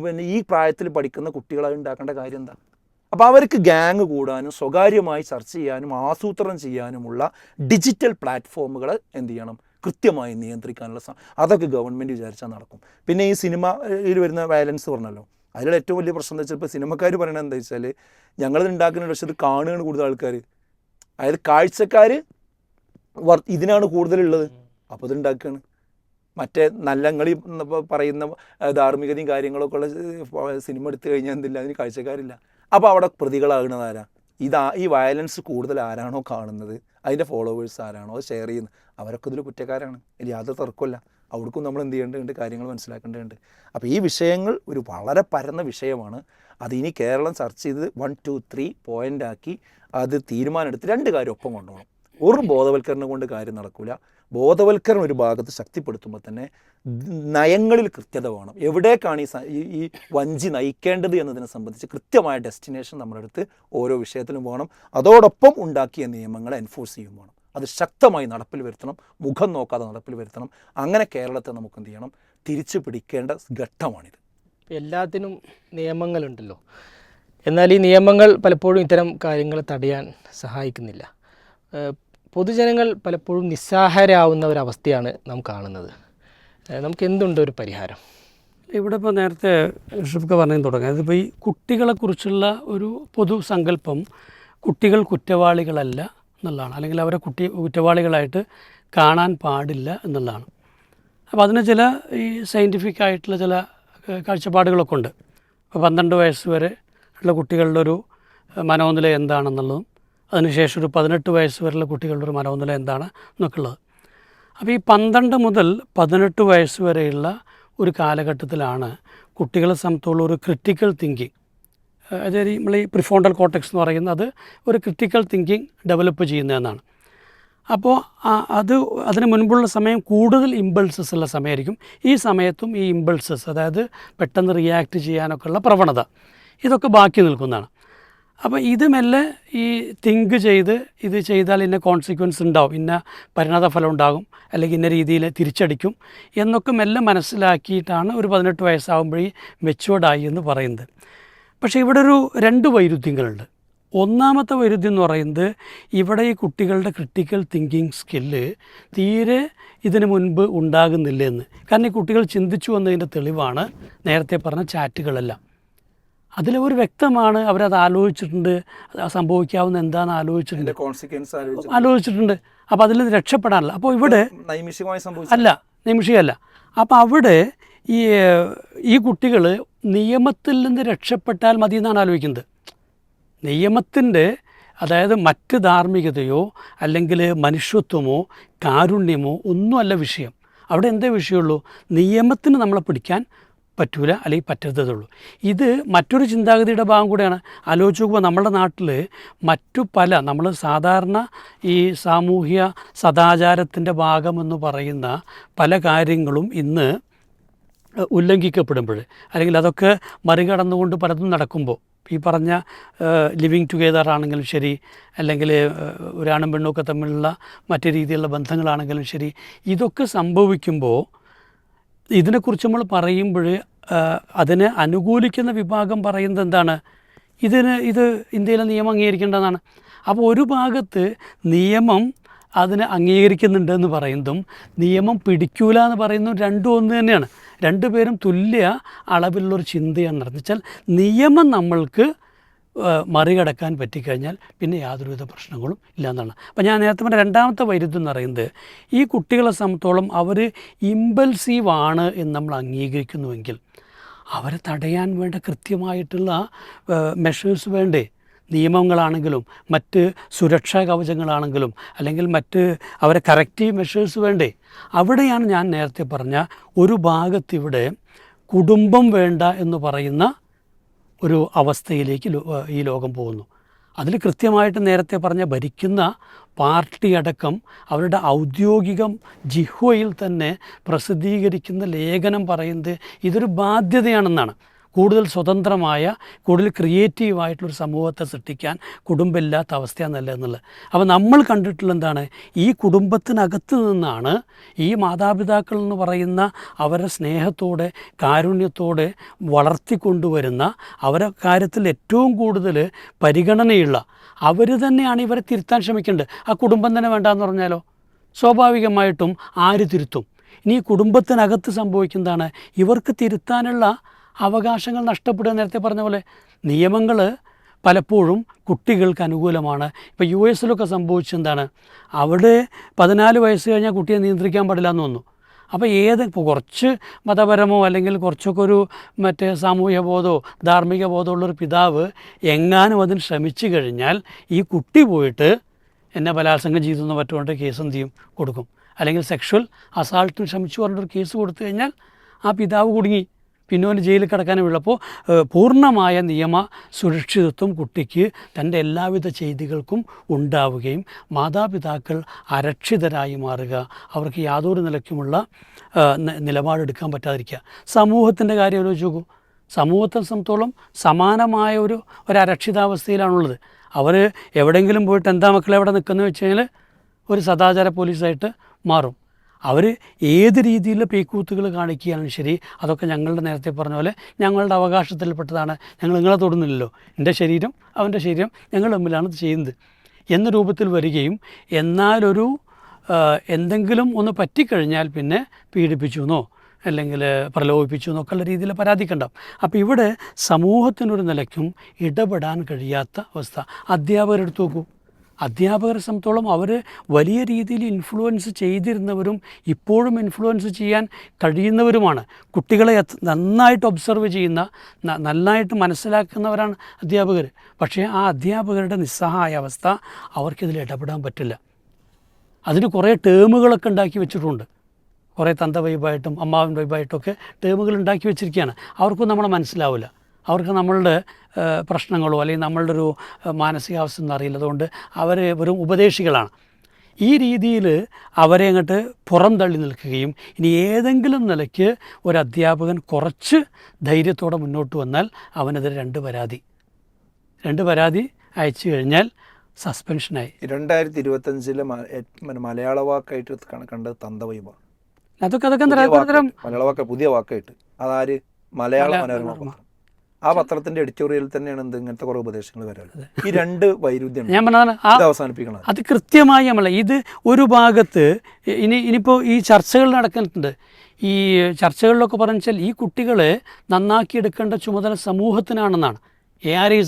പിന്നെ ഈ പ്രായത്തിൽ പഠിക്കുന്ന കുട്ടികൾ അത് ഉണ്ടാക്കേണ്ട കാര്യം എന്താ? അപ്പോൾ അവർക്ക് ഗ്യാങ് കൂടാനും സ്വകാര്യമായി ചർച്ച ചെയ്യാനും ആസൂത്രണം ചെയ്യാനുമുള്ള ഡിജിറ്റൽ പ്ലാറ്റ്ഫോമുകൾ എന്ത് ചെയ്യണം, കൃത്യമായി നിയന്ത്രിക്കാനുള്ള അതൊക്കെ ഗവൺമെൻറ് വിചാരിച്ചാൽ നടക്കും. പിന്നെ ഈ സിനിമയിൽ വരുന്ന വയലൻസ് പറഞ്ഞല്ലോ, അതിലുള്ള ഏറ്റവും വലിയ പ്രശ്നം എന്താ വെച്ചാൽ ഇപ്പോൾ സിനിമക്കാർ പറയണത് എന്താ വെച്ചാൽ ഞങ്ങളിത് ഉണ്ടാക്കുന്ന, പക്ഷേ ഇത് കാണുകയാണ് കൂടുതൽ ആൾക്കാർ, അതായത് കാഴ്ചക്കാർ ഇതിനാണ് കൂടുതലുള്ളത്. അപ്പോൾ ഇത് ഉണ്ടാക്കുകയാണ്. മറ്റേ നല്ലങ്ങളി പറയുന്ന ധാർമ്മികതയും കാര്യങ്ങളൊക്കെ ഉള്ള സിനിമ എടുത്തു കഴിഞ്ഞാൽ എന്തില്ല, അതിന് കാഴ്ചക്കാരില്ല. അപ്പോൾ അവിടെ പ്രതികളാകുന്നത് ആരാ? ഈ വയലൻസ് കൂടുതൽ ആരാണോ കാണുന്നത്, അതിൻ്റെ ഫോളോവേഴ്സ് ആരാണോ അത് ഷെയർ ചെയ്യുന്നത്, അവരൊക്കെ ഇതിൽ കുറ്റക്കാരാണ്. ഇല്ല, യാതൊരു തർക്കമില്ല. അവിടേക്കും നമ്മൾ എന്ത് ചെയ്യേണ്ടതുണ്ട്, കാര്യങ്ങൾ മനസ്സിലാക്കേണ്ടതുണ്ട്. അപ്പോൾ ഈ വിഷയങ്ങൾ ഒരു വളരെ പരന്ന വിഷയമാണ്. അതിനി കേരളം ചർച്ച ചെയ്ത് 1, 2, 3 പോയിൻ്റാക്കി അത് തീരുമാനമെടുത്ത് 2 കാര്യം ഒപ്പം കൊണ്ടുപോകണം. ഒരു ബോധവൽക്കരണം കൊണ്ട് കാര്യം നടക്കില്ല. ബോധവൽക്കരണം ഒരു ഭാഗത്ത് ശക്തിപ്പെടുത്തുമ്പോൾ തന്നെ നയങ്ങളിൽ കൃത്യത വേണം. എവിടേക്കാണ് ഈ വഞ്ചി നയിക്കേണ്ടത് എന്നതിനെ സംബന്ധിച്ച് കൃത്യമായ ഡെസ്റ്റിനേഷൻ നമ്മുടെ അടുത്ത് ഓരോ വിഷയത്തിലും വേണം. അതോടൊപ്പം ഉണ്ടാക്കിയ നിയമങ്ങളെ എൻഫോഴ്സ് ചെയ്യും വേണം. അത് ശക്തമായി നടപ്പിൽ വരുത്തണം, മുഖം നോക്കാതെ നടപ്പിൽ വരുത്തണം. അങ്ങനെ കേരളത്തെ നമുക്ക് എന്ത് ചെയ്യണം, തിരിച്ചു പിടിക്കേണ്ട ഘട്ടമാണിത്. എല്ലാത്തിനും നിയമങ്ങളുണ്ടല്ലോ, എന്നാൽ ഈ നിയമങ്ങൾ പലപ്പോഴും ഇത്തരം കാര്യങ്ങൾ തടയാൻ സഹായിക്കുന്നില്ല. പൊതുജനങ്ങൾ പലപ്പോഴും നിസ്സഹായരാവുന്ന ഒരവസ്ഥയാണ് നാം കാണുന്നത്. നമുക്ക് എന്തുണ്ട് ഒരു പരിഹാരം? ഇവിടെ ഇപ്പോൾ നേരത്തെ ഷിഫ്ക പറഞ്ഞു തുടങ്ങി, അതിപ്പോൾ ഈ കുട്ടികളെക്കുറിച്ചുള്ള ഒരു പൊതു സങ്കല്പം കുട്ടികൾ കുറ്റവാളികളല്ല എന്നുള്ളതാണ്, അല്ലെങ്കിൽ അവരെ കുറ്റവാളികളായിട്ട് കാണാൻ പാടില്ല എന്നുള്ളതാണ്. അപ്പോൾ അതിന് ചില ഈ സയൻറ്റിഫിക് ആയിട്ടുള്ള ചില കാഴ്ചപ്പാടുകളൊക്കെ ഉണ്ട്. ഇപ്പോൾ 12 വയസ്സ് വരെ ഉള്ള കുട്ടികളുടെ ഒരു മനോനില എന്താണെന്നുള്ളതും അതിനുശേഷം ഒരു 18 വയസ്സ് വരെയുള്ള കുട്ടികളുടെ ഒരു മനോനില എന്താണ് എന്നൊക്കെ ഉള്ളത്. അപ്പോൾ ഈ 12 മുതൽ 18 വയസ്സ് വരെയുള്ള ഒരു കാലഘട്ടത്തിലാണ് കുട്ടികളെ സംബന്ധിച്ചുള്ള ഒരു ക്രിട്ടിക്കൽ തിങ്കിങ്, അതായത് നമ്മൾ ഈ പ്രിഫോണ്ടൽ കോർട്ടെക്സ് എന്ന് പറയുന്നത് ഒരു ക്രിട്ടിക്കൽ തിങ്കിങ് ഡെവലപ്പ് ചെയ്യുന്നതെന്നാണ്. അപ്പോൾ അതിന് മുൻപുള്ള സമയം കൂടുതൽ ഇമ്പൾസസ് ഉള്ള സമയമായിരിക്കും. ഈ സമയത്തും ഈ ഇമ്പൾസസ്, അതായത് പെട്ടെന്ന് റിയാക്ട് ചെയ്യാനൊക്കെ ഉള്ള പ്രവണത, ഇതൊക്കെ ബാക്കി നിൽക്കുന്നതാണ്. അപ്പോൾ ഇത് മെല്ലെ ഈ തിങ്ക് ചെയ്ത് ഇത് ചെയ്താൽ ഇന്ന കോൺസിക്വൻസ് ഉണ്ടാവും, ഇന്ന പരിണതഫലം ഉണ്ടാകും, അല്ലെങ്കിൽ ഇന്ന രീതിയിൽ തിരിച്ചടിക്കും എന്നൊക്കെ മെല്ലെ മനസ്സിലാക്കിയിട്ടാണ് ഒരു 18 വയസ്സാകുമ്പോഴേ മെച്ചുവേർഡായി എന്ന് പറയുന്നത്. പക്ഷേ ഇവിടെ ഒരു 2 വൈരുദ്ധ്യങ്ങളുണ്ട്. ഒന്നാമത്തെ വൈരുദ്ധ്യം എന്ന് പറയുന്നത് ഇവിടെ ഈ കുട്ടികളുടെ ക്രിട്ടിക്കൽ തിങ്കിങ് സ്കില്ല് തീരെ ഇതിനു മുൻപ് ഉണ്ടാകുന്നില്ല എന്ന്. കാരണം ഈ കുട്ടികൾ ചിന്തിച്ചു വന്നതിൻ്റെ തെളിവാണ് നേരത്തെ പറഞ്ഞ ചാറ്റുകളെല്ലാം. അതിലവർ വ്യക്തമാണ്, അവരത് ആലോചിച്ചിട്ടുണ്ട്, സംഭവിക്കാവുന്ന എന്താണെന്ന് ആലോചിച്ചിട്ടുണ്ട്. അപ്പോൾ അതിൽ രക്ഷപ്പെടാനല്ല. അപ്പോൾ ഇവിടെ അല്ല, നിമിഷമല്ല. അപ്പോൾ അവിടെ ഈ കുട്ടികൾ നിയമത്തിൽ നിന്ന് രക്ഷപ്പെട്ടാൽ മതി എന്നാണ് ആലോചിക്കുന്നത്. നിയമത്തിൻ്റെ, അതായത് മറ്റ് ധാർമ്മികതയോ അല്ലെങ്കിൽ മനുഷ്യത്വമോ കാരുണ്യമോ ഒന്നുമല്ല വിഷയം. അവിടെ എന്തേ വിഷയമുള്ളൂ? നിയമത്തിന് നമ്മളെ പിടിക്കാൻ പറ്റൂല, അല്ലെങ്കിൽ പറ്റരുതതുള്ളൂ. ഇത് മറ്റൊരു ചിന്താഗതിയുടെ ഭാഗം കൂടെയാണ്. ആലോചിച്ച് നോക്കുമ്പോൾ നമ്മുടെ നാട്ടിൽ മറ്റു പല, നമ്മൾ സാധാരണ ഈ സാമൂഹ്യ സദാചാരത്തിൻ്റെ ഭാഗമെന്ന് പറയുന്ന പല കാര്യങ്ങളും ഇന്ന് ഉല്ലംഘിക്കപ്പെടുമ്പോൾ, അല്ലെങ്കിൽ അതൊക്കെ മറികടന്നുകൊണ്ട് പലതും നടക്കുമ്പോൾ, ഈ പറഞ്ഞ ലിവിങ് ടുഗെദർ ആണെങ്കിലും ശരി, അല്ലെങ്കിൽ ഒരാണും പെണ്ണൊക്കെ തമ്മിലുള്ള മറ്റു രീതിയിലുള്ള ബന്ധങ്ങളാണെങ്കിലും ശരി, ഇതൊക്കെ സംഭവിക്കുമ്പോൾ ഇതിനെക്കുറിച്ച് നമ്മൾ പറയുമ്പോൾ അതിനെ അനുകൂലിക്കുന്ന വിഭാഗം പറയുന്നത് എന്താണ്? ഇത് ഇന്ത്യയിലെ നിയമം അംഗീകരിക്കേണ്ടതാണ്. അപ്പോൾ ഒരു ഭാഗത്ത് നിയമം അതിനെ അംഗീകരിക്കുന്നുണ്ടെന്ന് പറയുന്നതും നിയമം പിടിക്കൂല എന്ന് പറയുന്നതും രണ്ടും ഒന്ന് തന്നെയാണ്. രണ്ടുപേരും തുല്യ അളവിലുള്ളൊരു ചിന്തയാണ് നടന്നത്. വെച്ചാൽ നിയമം നമ്മൾക്ക് മറികടക്കാൻ പറ്റിക്കഴിഞ്ഞാൽ പിന്നെ യാതൊരുവിധ പ്രശ്നങ്ങളും ഇല്ലയെന്നാണ്. അപ്പോൾ ഞാൻ നേരത്തെ പറഞ്ഞ രണ്ടാമത്തെ വൈരുദ്ധ്യം എന്ന് പറയുന്നത്, ഈ കുട്ടികളെ സംബന്ധിച്ചോളം അവർ ഇമ്പൾസീവാണ് എന്ന് നമ്മൾ അംഗീകരിക്കുന്നുവെങ്കിൽ അവരെ തടയാൻ വേണ്ട കൃത്യമായിട്ടുള്ള മെഷേഴ്സ് വേണ്ടേ? നിയമങ്ങളാണെങ്കിലും മറ്റ് സുരക്ഷാ കവചങ്ങളാണെങ്കിലും അല്ലെങ്കിൽ മറ്റ് അവരെ കറക്റ്റീവ് മെഷേഴ്സ് വേണ്ടേ? അവിടെയാണ് ഞാൻ നേരത്തെ പറഞ്ഞ ഒരു ഭാഗത്തിവിടെ കുടുംബം വേണ്ട എന്ന് പറയുന്ന ഒരു അവസ്ഥയിലേക്ക് ഈ ലോകം പോകുന്നു. അതിൽ കൃത്യമായിട്ട് നേരത്തെ പറഞ്ഞ ഭരിക്കുന്ന പാർട്ടി അടക്കം അവരുടെ ഔദ്യോഗികം ജിഹ്വയിൽ തന്നെ പ്രസിദ്ധീകരിക്കുന്ന ലേഖനം പറയുന്നത് ഇതൊരു ബാധ്യതയാണെന്നാണ്. കൂടുതൽ സ്വതന്ത്രമായ, കൂടുതൽ ക്രിയേറ്റീവായിട്ടുള്ളൊരു സമൂഹത്തെ സൃഷ്ടിക്കാൻ കുടുംബമില്ലാത്ത അവസ്ഥയാണെന്നല്ല എന്നുള്ളത്. അപ്പോൾ നമ്മൾ കണ്ടിട്ടുള്ള എന്താണ്? ഈ കുടുംബത്തിനകത്ത് നിന്നാണ് ഈ മാതാപിതാക്കൾ എന്ന് പറയുന്ന അവരെ സ്നേഹത്തോടെ കാരുണ്യത്തോടെ വളർത്തിക്കൊണ്ടുവരുന്ന, അവരെ കാര്യത്തിൽ ഏറ്റവും കൂടുതൽ പരിഗണനയുള്ള അവർ തന്നെയാണ് ഇവരെ തിരുത്താൻ ശ്രമിക്കേണ്ടത്. ആ കുടുംബം തന്നെ വേണ്ടാന്ന് പറഞ്ഞാലോ സ്വാഭാവികമായിട്ടും ആര് തിരുത്തും? ഇനി ഈ കുടുംബത്തിനകത്ത് സംഭവിക്കുന്നതാണ് ഇവർക്ക് തിരുത്താനുള്ള അവകാശങ്ങൾ നഷ്ടപ്പെടുക. നേരത്തെ പറഞ്ഞ പോലെ നിയമങ്ങൾ പലപ്പോഴും കുട്ടികൾക്ക് അനുകൂലമാണ്. ഇപ്പോൾ US സംഭവിച്ചെന്താണ്? അവിടെ 14 വയസ്സ് കഴിഞ്ഞാൽ കുട്ടിയെ നിയന്ത്രിക്കാൻ പാടില്ല എന്ന് വന്നു. അപ്പോൾ ഇപ്പോൾ കുറച്ച് മതപരമോ അല്ലെങ്കിൽ കുറച്ചൊക്കെ ഒരു മറ്റേ സാമൂഹ്യ ബോധമോ ധാർമ്മിക ബോധമുള്ളൊരു പിതാവ് എങ്ങാനും അതിന് ശ്രമിച്ചു കഴിഞ്ഞാൽ ഈ കുട്ടി പോയിട്ട് എന്നെ ബലാത്സംഗം ചെയ്തെന്ന് പറ്റുകൊണ്ട് കേസ് എന്ത് ചെയ്യും? കൊടുക്കും. അല്ലെങ്കിൽ സെക്ഷൽ അസാൾട്ടിന് ശ്രമിച്ചു പറഞ്ഞൊരു കേസ് കൊടുത്തു കഴിഞ്ഞാൽ ആ പിതാവ് കുടുങ്ങി, പിന്നെ അവന് ജയിലിൽ കിടക്കാനും ഉള്ളപ്പോൾ പൂർണ്ണമായ നിയമ സുരക്ഷിതത്വം കുട്ടിക്ക് തൻ്റെ എല്ലാവിധ ചെയ്തികൾക്കും ഉണ്ടാവുകയും മാതാപിതാക്കൾ അരക്ഷിതരായി മാറുക, അവർക്ക് യാതൊരു നിലയ്ക്കുമുള്ള നിലപാടെടുക്കാൻ പറ്റാതിരിക്കുക. സമൂഹത്തിൻ്റെ കാര്യം ആലോചിച്ച് നോക്കൂ. സമൂഹത്തെ സംബന്ധിച്ചോളം സമാനമായ ഒരു അരക്ഷിതാവസ്ഥയിലാണുള്ളത്. അവർ എവിടെയെങ്കിലും പോയിട്ട് എന്താ മക്കളെ എവിടെ നിൽക്കുന്നത് വെച്ച് കഴിഞ്ഞാൽ ഒരു സദാചാര പോലീസായിട്ട് മാറും. അവർ ഏത് രീതിയിലുള്ള പേക്കൂത്തുകൾ കാണിക്കുകയാലും ശരി, അതൊക്കെ ഞങ്ങളുടെ നേരത്തെ പറഞ്ഞ പോലെ ഞങ്ങളുടെ അവകാശത്തിൽപ്പെട്ടതാണ്, ഞങ്ങൾ നിങ്ങളെ തൊടുന്നില്ലല്ലോ, എൻ്റെ ശരീരം അവൻ്റെ ശരീരം ഞങ്ങൾ തമ്മിലാണ് ചെയ്യുന്നത് എന്ന രൂപത്തിൽ വരികയും, എന്നാലൊരു എന്തെങ്കിലും ഒന്ന് പറ്റിക്കഴിഞ്ഞാൽ പിന്നെ പീഡിപ്പിച്ചു എന്നോ അല്ലെങ്കിൽ പ്രലോഭിപ്പിച്ചു എന്നൊക്കെയുള്ള രീതിയിൽ പരാതിക്കുണ്ടാവും. അപ്പോൾ ഇവിടെ സമൂഹത്തിനൊരു നിലയ്ക്കും ഇടപെടാൻ കഴിയാത്ത അവസ്ഥ. അധ്യാപകരെടുത്ത് നോക്കൂ. അധ്യാപകരെ സംബന്ധിച്ചോളം അവർ വലിയ രീതിയിൽ ഇൻഫ്ലുവൻസ് ചെയ്തിരുന്നവരും ഇപ്പോഴും ഇൻഫ്ലുവൻസ് ചെയ്യാൻ കഴിയുന്നവരുമാണ്. കുട്ടികളെ നന്നായിട്ട് ഒബ്സർവ് ചെയ്യുന്ന, നന്നായിട്ട് മനസ്സിലാക്കുന്നവരാണ് അധ്യാപകർ. പക്ഷേ ആ അധ്യാപകരുടെ നിസ്സഹായ അവസ്ഥ, അവർക്കിതിൽ ഇടപെടാൻ പറ്റില്ല. അതിന് കുറേ ടേമുകളൊക്കെ ഉണ്ടാക്കി വെച്ചിട്ടുണ്ട്. കുറേ തന്ത വൈബായിട്ടും അമ്മാവൻ വൈബായിട്ടൊക്കെ ടേമുകൾ ഉണ്ടാക്കി വെച്ചിരിക്കുകയാണ്. അവർക്കും നമ്മളെ മനസ്സിലാവില്ല. അവർക്ക് നമ്മളുടെ പ്രശ്നങ്ങളോ അല്ലെങ്കിൽ നമ്മളുടെ ഒരു മാനസികാവസ്ഥ ഒന്നും അറിയില്ല. അതുകൊണ്ട് അവർ വെറും ഉപദേശികളാണ്. ഈ രീതിയിൽ അവരെ അങ്ങോട്ട് പുറംതള്ളി നിൽക്കുകയും, ഇനി ഏതെങ്കിലും നിലയ്ക്ക് ഒരു അധ്യാപകൻ കുറച്ച് ധൈര്യത്തോടെ മുന്നോട്ട് വന്നാൽ അവനെതിരെ 2 പരാതി അയച്ചു കഴിഞ്ഞാൽ സസ്പെൻഷനായി. 2025 മലയാള വാക്കായിട്ട് കണ്ടത് തന്തവൈബാണ്. അതൊക്കെ മലയാള വാക്ക് പുതിയ വാക്കായിട്ട്. അതാര്? മലയാള മനോരമ. ആ പത്രത്തിന്റെ എഡിറ്റോറിയൽ തന്നെയാണ് ഇങ്ങനത്തെ കുറെ ഉപദേശങ്ങൾ വരാറുള്ളത്. ഈ രണ്ട് വൈരുദ്ധ്യം ഞാൻ പറഞ്ഞതാണ് അവസാനിപ്പിക്കണം. അത് കൃത്യമായി നമ്മളെ ഇത് ഒരു ഭാഗത്ത് ഇനിയിപ്പോൾ ഈ ചർച്ചകൾ നടക്കുന്നുണ്ട്. ഈ ചർച്ചകളിലൊക്കെ പറഞ്ഞാൽ ഈ കുട്ടികളെ നന്നാക്കിയെടുക്കേണ്ട ചുമതല സമൂഹത്തിനാണെന്നാണ്. ആരെ ഈ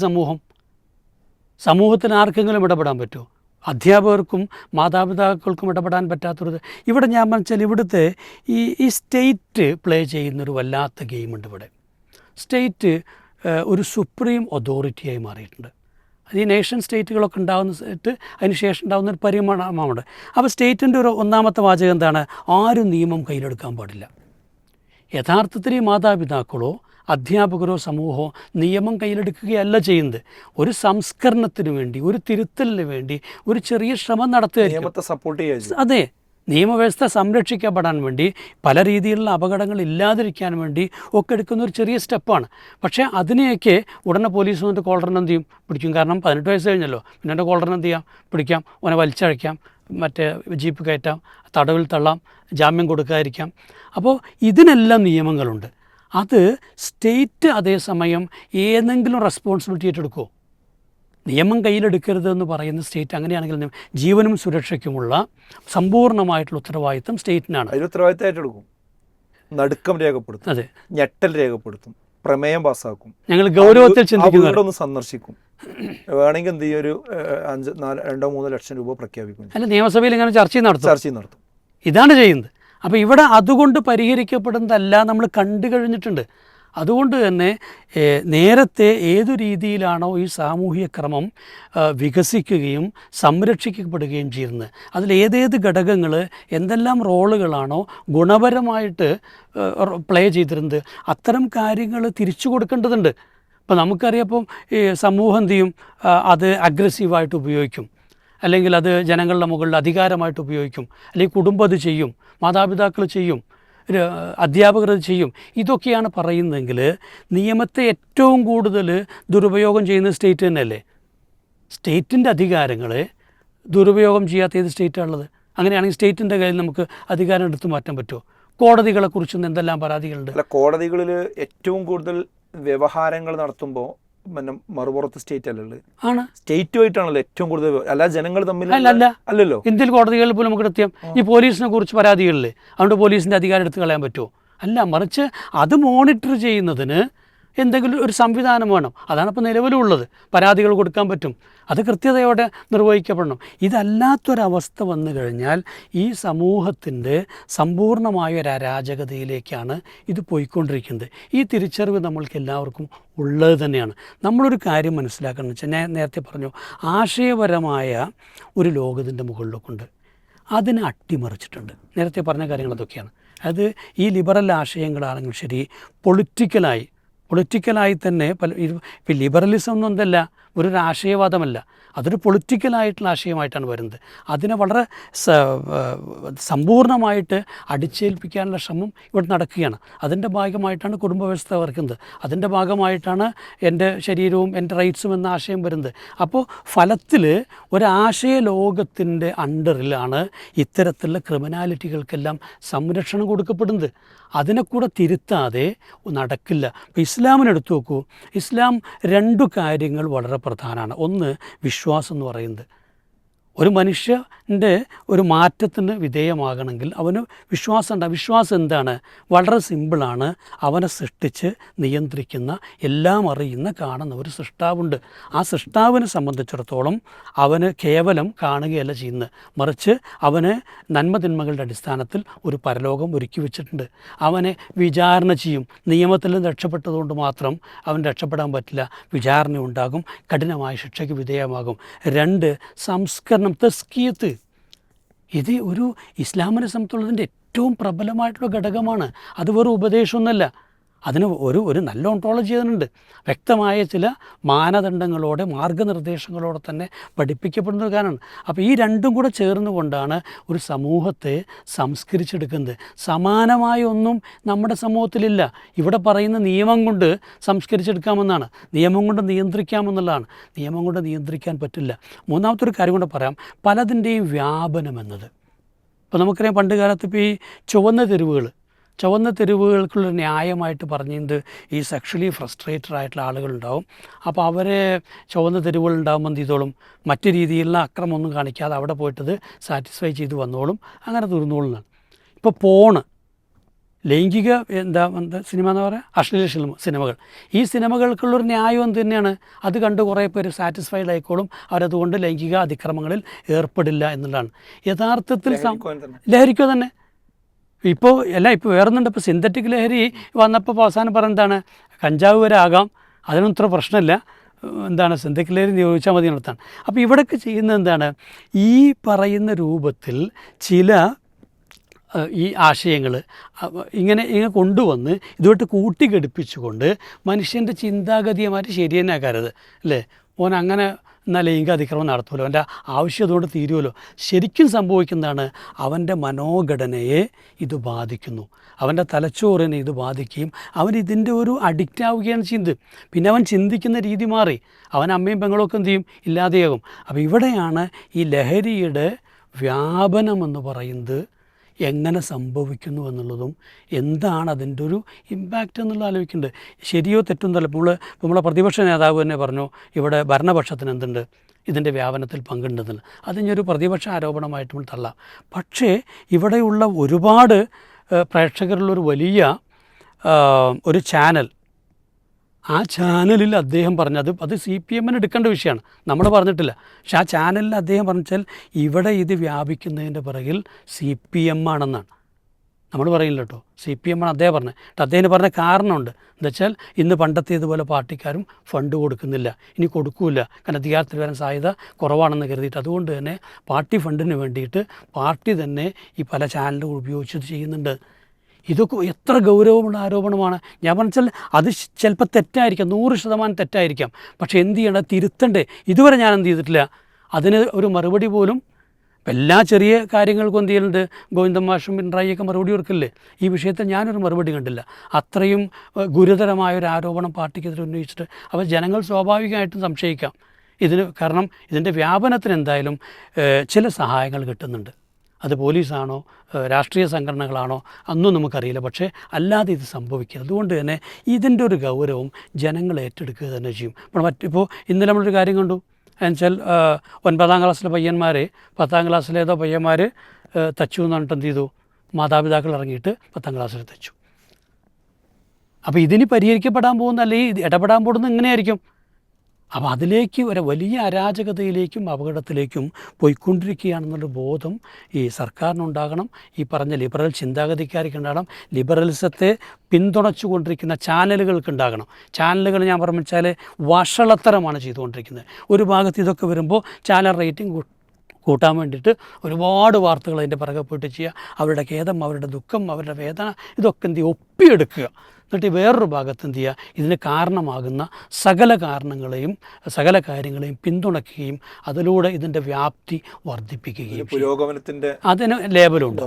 സമൂഹത്തിന് ആർക്കെങ്കിലും ഇടപെടാൻ പറ്റുമോ? അധ്യാപകർക്കും മാതാപിതാക്കൾക്കും ഇടപെടാൻ പറ്റാത്തൊരു ഇവിടെ ഞാൻ പറഞ്ഞാൽ ഇവിടുത്തെ ഈ സ്റ്റേറ്റ് പ്ലേ ചെയ്യുന്നൊരു വല്ലാത്ത ഗെയിമുണ്ട്. ഇവിടെ സ്റ്റേറ്റ് ഒരു സുപ്രീം അതോറിറ്റിയായി മാറിയിട്ടുണ്ട്. അത് ഈ നേഷൻ സ്റ്റേറ്റുകളൊക്കെ ഉണ്ടാകുന്നിട്ട് അതിന് ശേഷം ഉണ്ടാകുന്ന ഒരു പരിമാണമുണ്ട്. അപ്പോൾ സ്റ്റേറ്റിൻ്റെ ഒരു ഒന്നാമത്തെ വാചകം എന്താണ്? ആരും നിയമം കയ്യിലെടുക്കാൻ പാടില്ല. യഥാർത്ഥത്തിൽ ഈ മാതാപിതാക്കളോ അധ്യാപകരോ സമൂഹമോ നിയമം കയ്യിലെടുക്കുകയല്ല ചെയ്യുന്നത്. ഒരു സംസ്കരണത്തിന് വേണ്ടി, ഒരു തിരുത്തലിന് വേണ്ടി ഒരു ചെറിയ ശ്രമം നടത്തുക. അതെ, നിയമവ്യവസ്ഥ സംരക്ഷിക്കപ്പെടാൻ വേണ്ടി, പല രീതിയിലുള്ള അപകടങ്ങൾ ഇല്ലാതിരിക്കാൻ വേണ്ടി ഒക്കെ എടുക്കുന്ന ഒരു ചെറിയ സ്റ്റെപ്പാണ്. പക്ഷേ അതിനെയൊക്കെ ഉടനെ പോലീസ് വന്നിട്ട് കോളറിനെ എന്ത് ചെയ്യും? പിടിക്കും. കാരണം 18 വയസ്സ് കഴിഞ്ഞല്ലോ. പിന്നെ എൻ്റെ കോളറിനെ എന്ത് ചെയ്യാം? പിടിക്കാം, ഓനെ വലിച്ചഴയ്ക്കാം, മറ്റേ ജീപ്പ് കയറ്റാം, തടവിൽ തള്ളാം, ജാമ്യം കൊടുക്കാതിരിക്കാം. അപ്പോൾ ഇതിനെല്ലാം നിയമങ്ങളുണ്ട്. അത് സ്റ്റേറ്റ് അതേസമയം ഏതെങ്കിലും റെസ്പോൺസിബിലിറ്റി ഏറ്റെടുക്കുമോ? നിയമം കയ്യിലെടുക്കരുത് എന്ന് പറയുന്ന സ്റ്റേറ്റ് അങ്ങനെയാണെങ്കിൽ ജീവനും സുരക്ഷയ്ക്കുമുള്ള സമ്പൂർണ്ണമായിട്ടുള്ള ഉത്തരവാദിത്വം സ്റ്റേറ്റിനാണ്. അതിൽ ഉത്തരവാദിത്തം ഏറ്റെടുക്കും. നടുക്കം രേഖപ്പെടുത്തും, അതെ, ഞെട്ടൽ രേഖപ്പെടുത്തും, പ്രമേയം പാസ്സാക്കും, ഞങ്ങൾ ഗൗരവത്തിൽ ചിന്തിക്കുന്നു, സന്ദർശിക്കും, വേണമെങ്കിൽ എന്ത് ചെയ്യും, ഒരു 2-3 ലക്ഷം രൂപ പ്രഖ്യാപിക്കും. അല്ല, നിയമസഭയിൽ ഇങ്ങനെ ചർച്ചയും നടത്തും. ഇതാണ് ചെയ്യുന്നത്. അപ്പോൾ ഇവിടെ അതുകൊണ്ട് പരിഹരിക്കപ്പെടുന്നതല്ല നമ്മൾ കണ്ടു കഴിഞ്ഞിട്ടുണ്ട്. അതുകൊണ്ട് തന്നെ നേരത്തെ ഏതു രീതിയിലാണോ ഈ സാമൂഹിക ക്രമം വികസിക്കുകയും സംരക്ഷിക്കപ്പെടുകയും ചെയ്യുന്നത്, അതിലേതേത് ഘടകങ്ങൾ എന്തെല്ലാം റോളുകളാണോ ഗുണപരമായിട്ട് പ്ലേ ചെയ്തിരുന്നത്, അത്തരം കാര്യങ്ങൾ തിരിച്ചു കൊടുക്കേണ്ടതുണ്ട്. ഇപ്പോൾ നമുക്കറിയാം, ഇപ്പം ഈ സമൂഹം എന്ത് ചെയ്യും? അത് അഗ്രസീവായിട്ട് ഉപയോഗിക്കും, അല്ലെങ്കിൽ അത് ജനങ്ങളുടെ മുകളിൽ അധികാരമായിട്ട് ഉപയോഗിക്കും, അല്ലെങ്കിൽ കുടുംബം അത് ചെയ്യും, മാതാപിതാക്കൾ ചെയ്യും, അധ്യാപകർ അത് ചെയ്യും. ഇതൊക്കെയാണ് പറയുന്നതെങ്കിൽ നിയമത്തെ ഏറ്റവും കൂടുതൽ ദുരുപയോഗം ചെയ്യുന്നത് സ്റ്റേറ്റ് തന്നെയല്ലേ? സ്റ്റേറ്റിൻ്റെ അധികാരങ്ങളെ ദുരുപയോഗം ചെയ്യാത്ത ഏത് സ്റ്റേറ്റാണുള്ളത്? അങ്ങനെയാണെങ്കിൽ സ്റ്റേറ്റിൻ്റെ കയ്യിൽ നമുക്ക് അധികാരം എടുത്തു മാറ്റാൻ പറ്റുമോ? കോടതികളെക്കുറിച്ചൊന്നും എന്തെല്ലാം പരാതികളുണ്ട്. അല്ല, കോടതികളിൽ ഏറ്റവും കൂടുതൽ വ്യവഹാരങ്ങൾ നടത്തുമ്പോൾ മറുപുറത്ത് സ്റ്റേറ്റ് അല്ലല്ലോ, ആണ് സ്റ്റേറ്റുമായിട്ടാണല്ലോ ഏറ്റവും കൂടുതൽ. അല്ല, ജനങ്ങൾ തമ്മിൽ അല്ലല്ലോ. ഇന്ത്യൻ കോടതികളിൽ പോലും നമുക്ക് കൃത്യം ഈ പോലീസിനെ കുറിച്ച് പരാതികളില്ലേ, അതുകൊണ്ട് പോലീസിൻ്റെ അധികാരം എടുത്ത് കളയാൻ പറ്റുമോ? അല്ല, മറിച്ച് അത് മോണിറ്റർ ചെയ്യുന്നതിന് എന്തെങ്കിലും ഒരു സംവിധാനം വേണം. അതാണ് ഇപ്പോൾ നിലവിലുള്ളത്. പരാതികൾ കൊടുക്കാൻ പറ്റും, അത് കൃത്യതയോടെ നിർവഹിക്കപ്പെടണം. ഇതല്ലാത്തൊരവസ്ഥ വന്നു കഴിഞ്ഞാൽ ഈ സമൂഹത്തിൻ്റെ സമ്പൂർണ്ണമായ ഒരു അരാജകതയിലേക്കാണ് ഇത് പോയിക്കൊണ്ടിരിക്കുന്നത്. ഈ തിരിച്ചറിവ് നമ്മൾക്ക് എല്ലാവർക്കും ഉള്ളത് തന്നെയാണ്. നമ്മളൊരു കാര്യം മനസ്സിലാക്കണം എന്ന് വെച്ചാൽ, ഞാൻ നേരത്തെ പറഞ്ഞു, ആശയപരമായ ഒരു ലോകത്തിൻ്റെ മുകളിലൊക്കെ ഉണ്ട്, അതിനെ അട്ടിമറിച്ചിട്ടുണ്ട്. നേരത്തെ പറഞ്ഞ കാര്യങ്ങൾ അതൊക്കെയാണ്. അത് ഈ ലിബറൽ ആശയങ്ങളാണെങ്കിൽ ശരി, പൊളിറ്റിക്കലായി തന്നെ ഇപ്പം ലിബറലിസം ഒന്നും എന്തല്ല, ഒരു ആശയവാദമല്ല, അതൊരു പൊളിറ്റിക്കലായിട്ടുള്ള ആശയമായിട്ടാണ് വരുന്നത്. അതിനെ വളരെ സമ്പൂർണ്ണമായിട്ട് അടിച്ചേൽപ്പിക്കാനുള്ള ശ്രമം ഇവിടെ നടക്കുകയാണ്. അതിൻ്റെ ഭാഗമായിട്ടാണ് കുടുംബ വ്യവസ്ഥ വർക്കുന്നത്, അതിൻ്റെ ഭാഗമായിട്ടാണ് എൻ്റെ ശരീരവും എൻ്റെ റൈറ്റ്സും എന്ന ആശയം വരുന്നത്. അപ്പോൾ ഫലത്തിൽ ഒരാശയ ലോകത്തിൻ്റെ അണ്ടറിലാണ് ഇത്തരത്തിലുള്ള ക്രിമിനാലിറ്റികൾക്കെല്ലാം സംരക്ഷണം കൊടുക്കപ്പെടുന്നത്. അതിനെ കൂടെ തിരുത്താതെ നടക്കില്ല. ഇപ്പോൾ ഇസ്ലാമിനെടുത്ത് നോക്കൂ, ഇസ്ലാം 2 കാര്യങ്ങൾ വളരെ പ്രധാനമാണ്. ഒന്ന്, വിശ്വാസം എന്ന് പറയുന്നത്. ഒരു മനുഷ്യൻ്റെ ഒരു മാറ്റത്തിന് വിധേയമാകണമെങ്കിൽ അവന് വിശ്വാസം ഉണ്ടാകും. വിശ്വാസം എന്താണ്? വളരെ സിമ്പിളാണ്. അവനെ സൃഷ്ടിച്ച് നിയന്ത്രിക്കുന്ന, എല്ലാം അറിയുന്ന, കാണുന്ന ഒരു സൃഷ്ടാവുണ്ട്. ആ സൃഷ്ടാവിനെ സംബന്ധിച്ചിടത്തോളം അവന് കേവലം കാണുകയല്ല ചെയ്യുന്നത്, മറിച്ച് അവന് നന്മതിന്മകളുടെ അടിസ്ഥാനത്തിൽ ഒരു പരലോകം ഒരുക്കി വെച്ചിട്ടുണ്ട്. അവനെ വിചാരണ ചെയ്യും. നിയമത്തിൽ നിന്ന് രക്ഷപ്പെട്ടതുകൊണ്ട് മാത്രം അവൻ രക്ഷപ്പെടാൻ പറ്റില്ല. വിചാരണ ഉണ്ടാകും, കഠിനമായ ശിക്ഷയ്ക്ക് വിധേയമാകും. 2, സംസ്കരണം, തസ്കിയത്ത്. ഇത് ഒരു ഇസ്ലാമിനെ സംബന്ധിച്ചുള്ളതിൻ്റെ ഏറ്റവും പ്രബലമായിട്ടുള്ള ഘടകമാണ്. അത് വെറും ഉപദേശമൊന്നുമല്ല, അതിന് ഒരു നല്ല ഓണ്ടോളജി അതിനുണ്ട്. വ്യക്തമായ ചില മാനദണ്ഡങ്ങളോടെ, മാർഗനിർദ്ദേശങ്ങളോടെ തന്നെ പഠിപ്പിക്കപ്പെടുന്ന ഒരു കാര്യമാണ്. അപ്പോൾ ഈ 2ഉം കൂടെ ചേർന്നുകൊണ്ടാണ് ഒരു സമൂഹത്തെ സംസ്കരിച്ചെടുക്കുന്നത്. സമാനമായ ഒന്നും നമ്മുടെ സമൂഹത്തിലില്ല. ഇവിടെ പറയുന്ന നിയമം കൊണ്ട് സംസ്കരിച്ചെടുക്കാമെന്നാണ്, നിയമം കൊണ്ട് നിയന്ത്രിക്കാമെന്നുള്ളതാണ്. നിയമം കൊണ്ട് നിയന്ത്രിക്കാൻ പറ്റില്ല. മൂന്നാമത്തെ ഒരു കാര്യം കൂടെ പറയാം, പലതിൻ്റെയും വ്യാപനം എന്നത്. ഇപ്പോൾ നമുക്കറിയാം, പണ്ട് കാലത്ത് ഇപ്പോൾ ഈ ചുവന്ന തെരുവുകൾ, ചുവന്ന തെരുവുകൾക്കുള്ള ന്യായമായിട്ട് പറഞ്ഞത് ഈ സെക്ഷലി ഫ്രസ്ട്രേറ്റഡ് ആയിട്ടുള്ള ആളുകളുണ്ടാവും. അപ്പോൾ അവരെ ചുവന്ന തെരുവുകൾ ഉണ്ടാകുമ്പോൾ എന്ത് ചെയ്തോളും, മറ്റു രീതിയിലുള്ള അക്രമമൊന്നും കാണിക്കാതെ അവിടെ പോയിട്ടത് സാറ്റിസ്ഫൈ ചെയ്ത് വന്നോളും, അങ്ങനെ തീർന്നോളും. ഇപ്പോൾ പോണ്, ലൈംഗിക എന്താ സിനിമ എന്ന് പറയുക, അശ്ലീല സിനിമകൾ, ഈ സിനിമകൾക്കുള്ളൊരു ന്യായം എന്ത് തന്നെയാണ്, അത് കണ്ട് കുറേ പേര് സാറ്റിസ്ഫൈഡ് ആയിക്കോളും, അവരതുകൊണ്ട് ലൈംഗിക അതിക്രമങ്ങളിൽ ഏർപ്പെടില്ല എന്നുള്ളതാണ്. യഥാർത്ഥത്തിൽ ലഹരിക്കോ തന്നെ ഇപ്പോൾ ഇപ്പോൾ വേറൊന്നുണ്ട്. ഇപ്പോൾ സിന്തറ്റിക് ലഹരി വന്നപ്പോൾ അവസാനം പറയുന്നതാണ്, കഞ്ചാവ് വരെ ആകാം, അതിനൊന്നും ഇത്ര പ്രശ്നമില്ല, സിന്തറ്റിക് ലഹരി നിയോഗിച്ചാൽ മതി നടത്താണ്. അപ്പോൾ ഇവിടെയൊക്കെ ചെയ്യുന്നത് എന്താണ്, ഈ പറയുന്ന രൂപത്തിൽ ചില ഈ ആശയങ്ങൾ ഇങ്ങനെ കൊണ്ടുവന്ന് ഇതുമായിട്ട് കൂട്ടിഘടിപ്പിച്ചുകൊണ്ട് മനുഷ്യൻ്റെ ചിന്താഗതിയുമായിട്ട് ശരി തന്നെ ആക്കരുത് അല്ലേ. ഓൻ അങ്ങനെ എന്നാൽ ലൈംഗിക അതിക്രമം നടത്തുമല്ലോ, അവൻ്റെ ആവശ്യം അതുകൊണ്ട് തീരുമല്ലോ. ശരിക്കും സംഭവിക്കുന്നതാണ്, അവൻ്റെ മനോഘടനയെ ഇത് ബാധിക്കുന്നു, അവൻ്റെ തലച്ചോറിനെ ഇത് ബാധിക്കുകയും അവൻ ഇതിൻ്റെ ഒരു അഡിക്റ്റ് ആവുകയാണ് ചെയ്യുന്നത്. പിന്നെ അവൻ ചിന്തിക്കുന്ന രീതി മാറി, അവൻ അമ്മയും പെങ്ങളൊക്കെ എന്ത് ചെയ്യും, ഇല്ലാതെയാകും. അപ്പോൾ ഇവിടെയാണ് ഈ ലഹരിയുടെ വ്യാപനമെന്ന് പറയുന്നത് എങ്ങനെ സംഭവിക്കുന്നു എന്നുള്ളതും എന്താണ് അതിൻ്റെ ഒരു ഇമ്പാക്റ്റ് എന്നുള്ളത് ആലോചിക്കുന്നുണ്ട്. ശരിയോ തെറ്റൊന്നല്ല. ഇപ്പോൾ നമ്മളെ പ്രതിപക്ഷ നേതാവ് തന്നെ പറഞ്ഞു ഇവിടെ ഭരണപക്ഷത്തിന് എന്തുണ്ട്, ഇതിൻ്റെ വ്യാപനത്തിൽ പങ്കുണ്ടെന്നില്ല. അതിനൊരു പ്രതിപക്ഷ ആരോപണമായിട്ട് നമ്മൾ തള്ളാം. പക്ഷേ ഇവിടെയുള്ള ഒരുപാട് പ്രേക്ഷകരുള്ളൊരു വലിയ ഒരു ചാനൽ, ആ ചാനലിൽ അദ്ദേഹം പറഞ്ഞത് അത് CPM എടുക്കേണ്ട വിഷയമാണ്, നമ്മൾ പറഞ്ഞിട്ടില്ല. പക്ഷെ ആ ചാനലിൽ അദ്ദേഹം പറഞ്ഞാൽ ഇവിടെ ഇത് വ്യാപിക്കുന്നതിൻ്റെ പിറകിൽ CPM ആണെന്നാണ്. നമ്മൾ പറയില്ല കേട്ടോ, CPM ആണ് അദ്ദേഹം പറഞ്ഞത്. അദ്ദേഹം പറഞ്ഞ കാരണമുണ്ട്. എന്താ വെച്ചാൽ ഇന്ന് പണ്ടത്തേതുപോലെ പാർട്ടിക്കാരും ഫണ്ട് കൊടുക്കുന്നില്ല, ഇനി കൊടുക്കില്ല, കാരണം അധികാരത്തിൽ വരാൻ സാധ്യത കുറവാണെന്ന് കരുതിയിട്ട്. അതുകൊണ്ട് തന്നെ പാർട്ടി ഫണ്ടിന് വേണ്ടിയിട്ട് പാർട്ടി തന്നെ ഈ പല ചാനലുകൾ ഉപയോഗിച്ചത് ചെയ്യുന്നുണ്ട്. ഇതൊക്കെ എത്ര ഗൗരവമുള്ള ആരോപണമാണ്. ഞാൻ പറഞ്ഞാൽ അത് ചിലപ്പോൾ തെറ്റായിരിക്കാം, 100% തെറ്റായിരിക്കാം. പക്ഷേ എന്ത് ചെയ്യണം, തിരുത്തണ്ടേ. ഇതുവരെ ഞാൻ എന്ത് ചെയ്തിട്ടില്ല, അതിന് ഒരു മറുപടി പോലും. എല്ലാ ചെറിയ കാര്യങ്ങൾക്കും എന്ത് ചെയ്യുന്നുണ്ട്, ഗോവിന്ദൻ മാഷും പിണറായിയൊക്കെ മറുപടി കൊടുക്കില്ലേ. ഈ വിഷയത്തിൽ ഞാനൊരു മറുപടി കണ്ടില്ല. അത്രയും ഗുരുതരമായൊരു ആരോപണം പാർട്ടിക്കെതിരെ ഉന്നയിച്ചിട്ട് അപ്പോൾ ജനങ്ങൾ സ്വാഭാവികമായിട്ടും സംശയിക്കാം ഇതിന്. കാരണം ഇതിൻ്റെ വ്യാപനത്തിന് എന്തായാലും ചില സഹായങ്ങൾ കിട്ടുന്നുണ്ട്. അത് പോലീസാണോ രാഷ്ട്രീയ സംഘടനകളാണോ അന്നും നമുക്കറിയില്ല. പക്ഷേ അല്ലാതെ ഇത് സംഭവിക്കുക. അതുകൊണ്ട് തന്നെ ഇതിൻ്റെ ഒരു ഗൗരവം ജനങ്ങൾ ഏറ്റെടുക്കുക തന്നെ ചെയ്യും. ഇപ്പോൾ ഇന്നലെ നമ്മളൊരു കാര്യം കണ്ടു, എന്നുവെച്ചാൽ 9ാം ക്ലാസ്സിലെ പയ്യന്മാർ 10ാം ക്ലാസ്സിലേതോ പയ്യന്മാർ തച്ചു എന്ന് പറഞ്ഞിട്ട് എന്ത് ചെയ്തു, മാതാപിതാക്കൾ ഇറങ്ങിയിട്ട് 10ാം ക്ലാസ്സിൽ തച്ചു. അപ്പോൾ ഇതിന് പരിഹരിക്കപ്പെടാൻ പോകുന്ന, അല്ലെങ്കിൽ ഇടപെടാൻ പോകുന്നത് എങ്ങനെയായിരിക്കും? അപ്പോൾ അതിലേക്ക് ഒരു വലിയ അരാജകതയിലേക്കും അപകടത്തിലേക്കും പോയിക്കൊണ്ടിരിക്കുകയാണെന്നുള്ള ബോധം ഈ സർക്കാരിനുണ്ടാകണം, ഈ പറഞ്ഞ ലിബറൽ ചിന്താഗതിക്കാർക്ക് ഉണ്ടാകണം, ലിബറലിസത്തെ പിന്തുണച്ചു കൊണ്ടിരിക്കുന്ന ചാനലുകൾക്ക് ഉണ്ടാകണം. ചാനലുകൾ ഞാൻ പറഞ്ഞാൽ വഷളത്തരമാണ് ചെയ്തുകൊണ്ടിരിക്കുന്നത്. ഒരു ഭാഗത്ത് ഇതൊക്കെ വരുമ്പോൾ ചാനൽ റേറ്റിംഗ് കൂട്ടാൻ വേണ്ടിയിട്ട് ഒരുപാട് വാർത്തകൾ അതിൻ്റെ പിറകെ പോയിട്ട് ചെയ്യുക, അവരുടെ ഖേദം, അവരുടെ ദുഃഖം, അവരുടെ വേദന ഇതൊക്കെ എന്ത് ചെയ്യുക, ഒപ്പിയെടുക്കുക. എന്നിട്ട് വേറൊരു ഭാഗത്ത് എന്ത് ചെയ്യുക, ഇതിന് കാരണമാകുന്ന സകല കാരണങ്ങളെയും സകല കാര്യങ്ങളെയും പിന്തുണയ്ക്കുകയും അതിലൂടെ ഇതിൻ്റെ വ്യാപ്തി വർദ്ധിപ്പിക്കുകയും പുരോഗമനത്തിൻ്റെ അതിന് ലേബലുണ്ട്.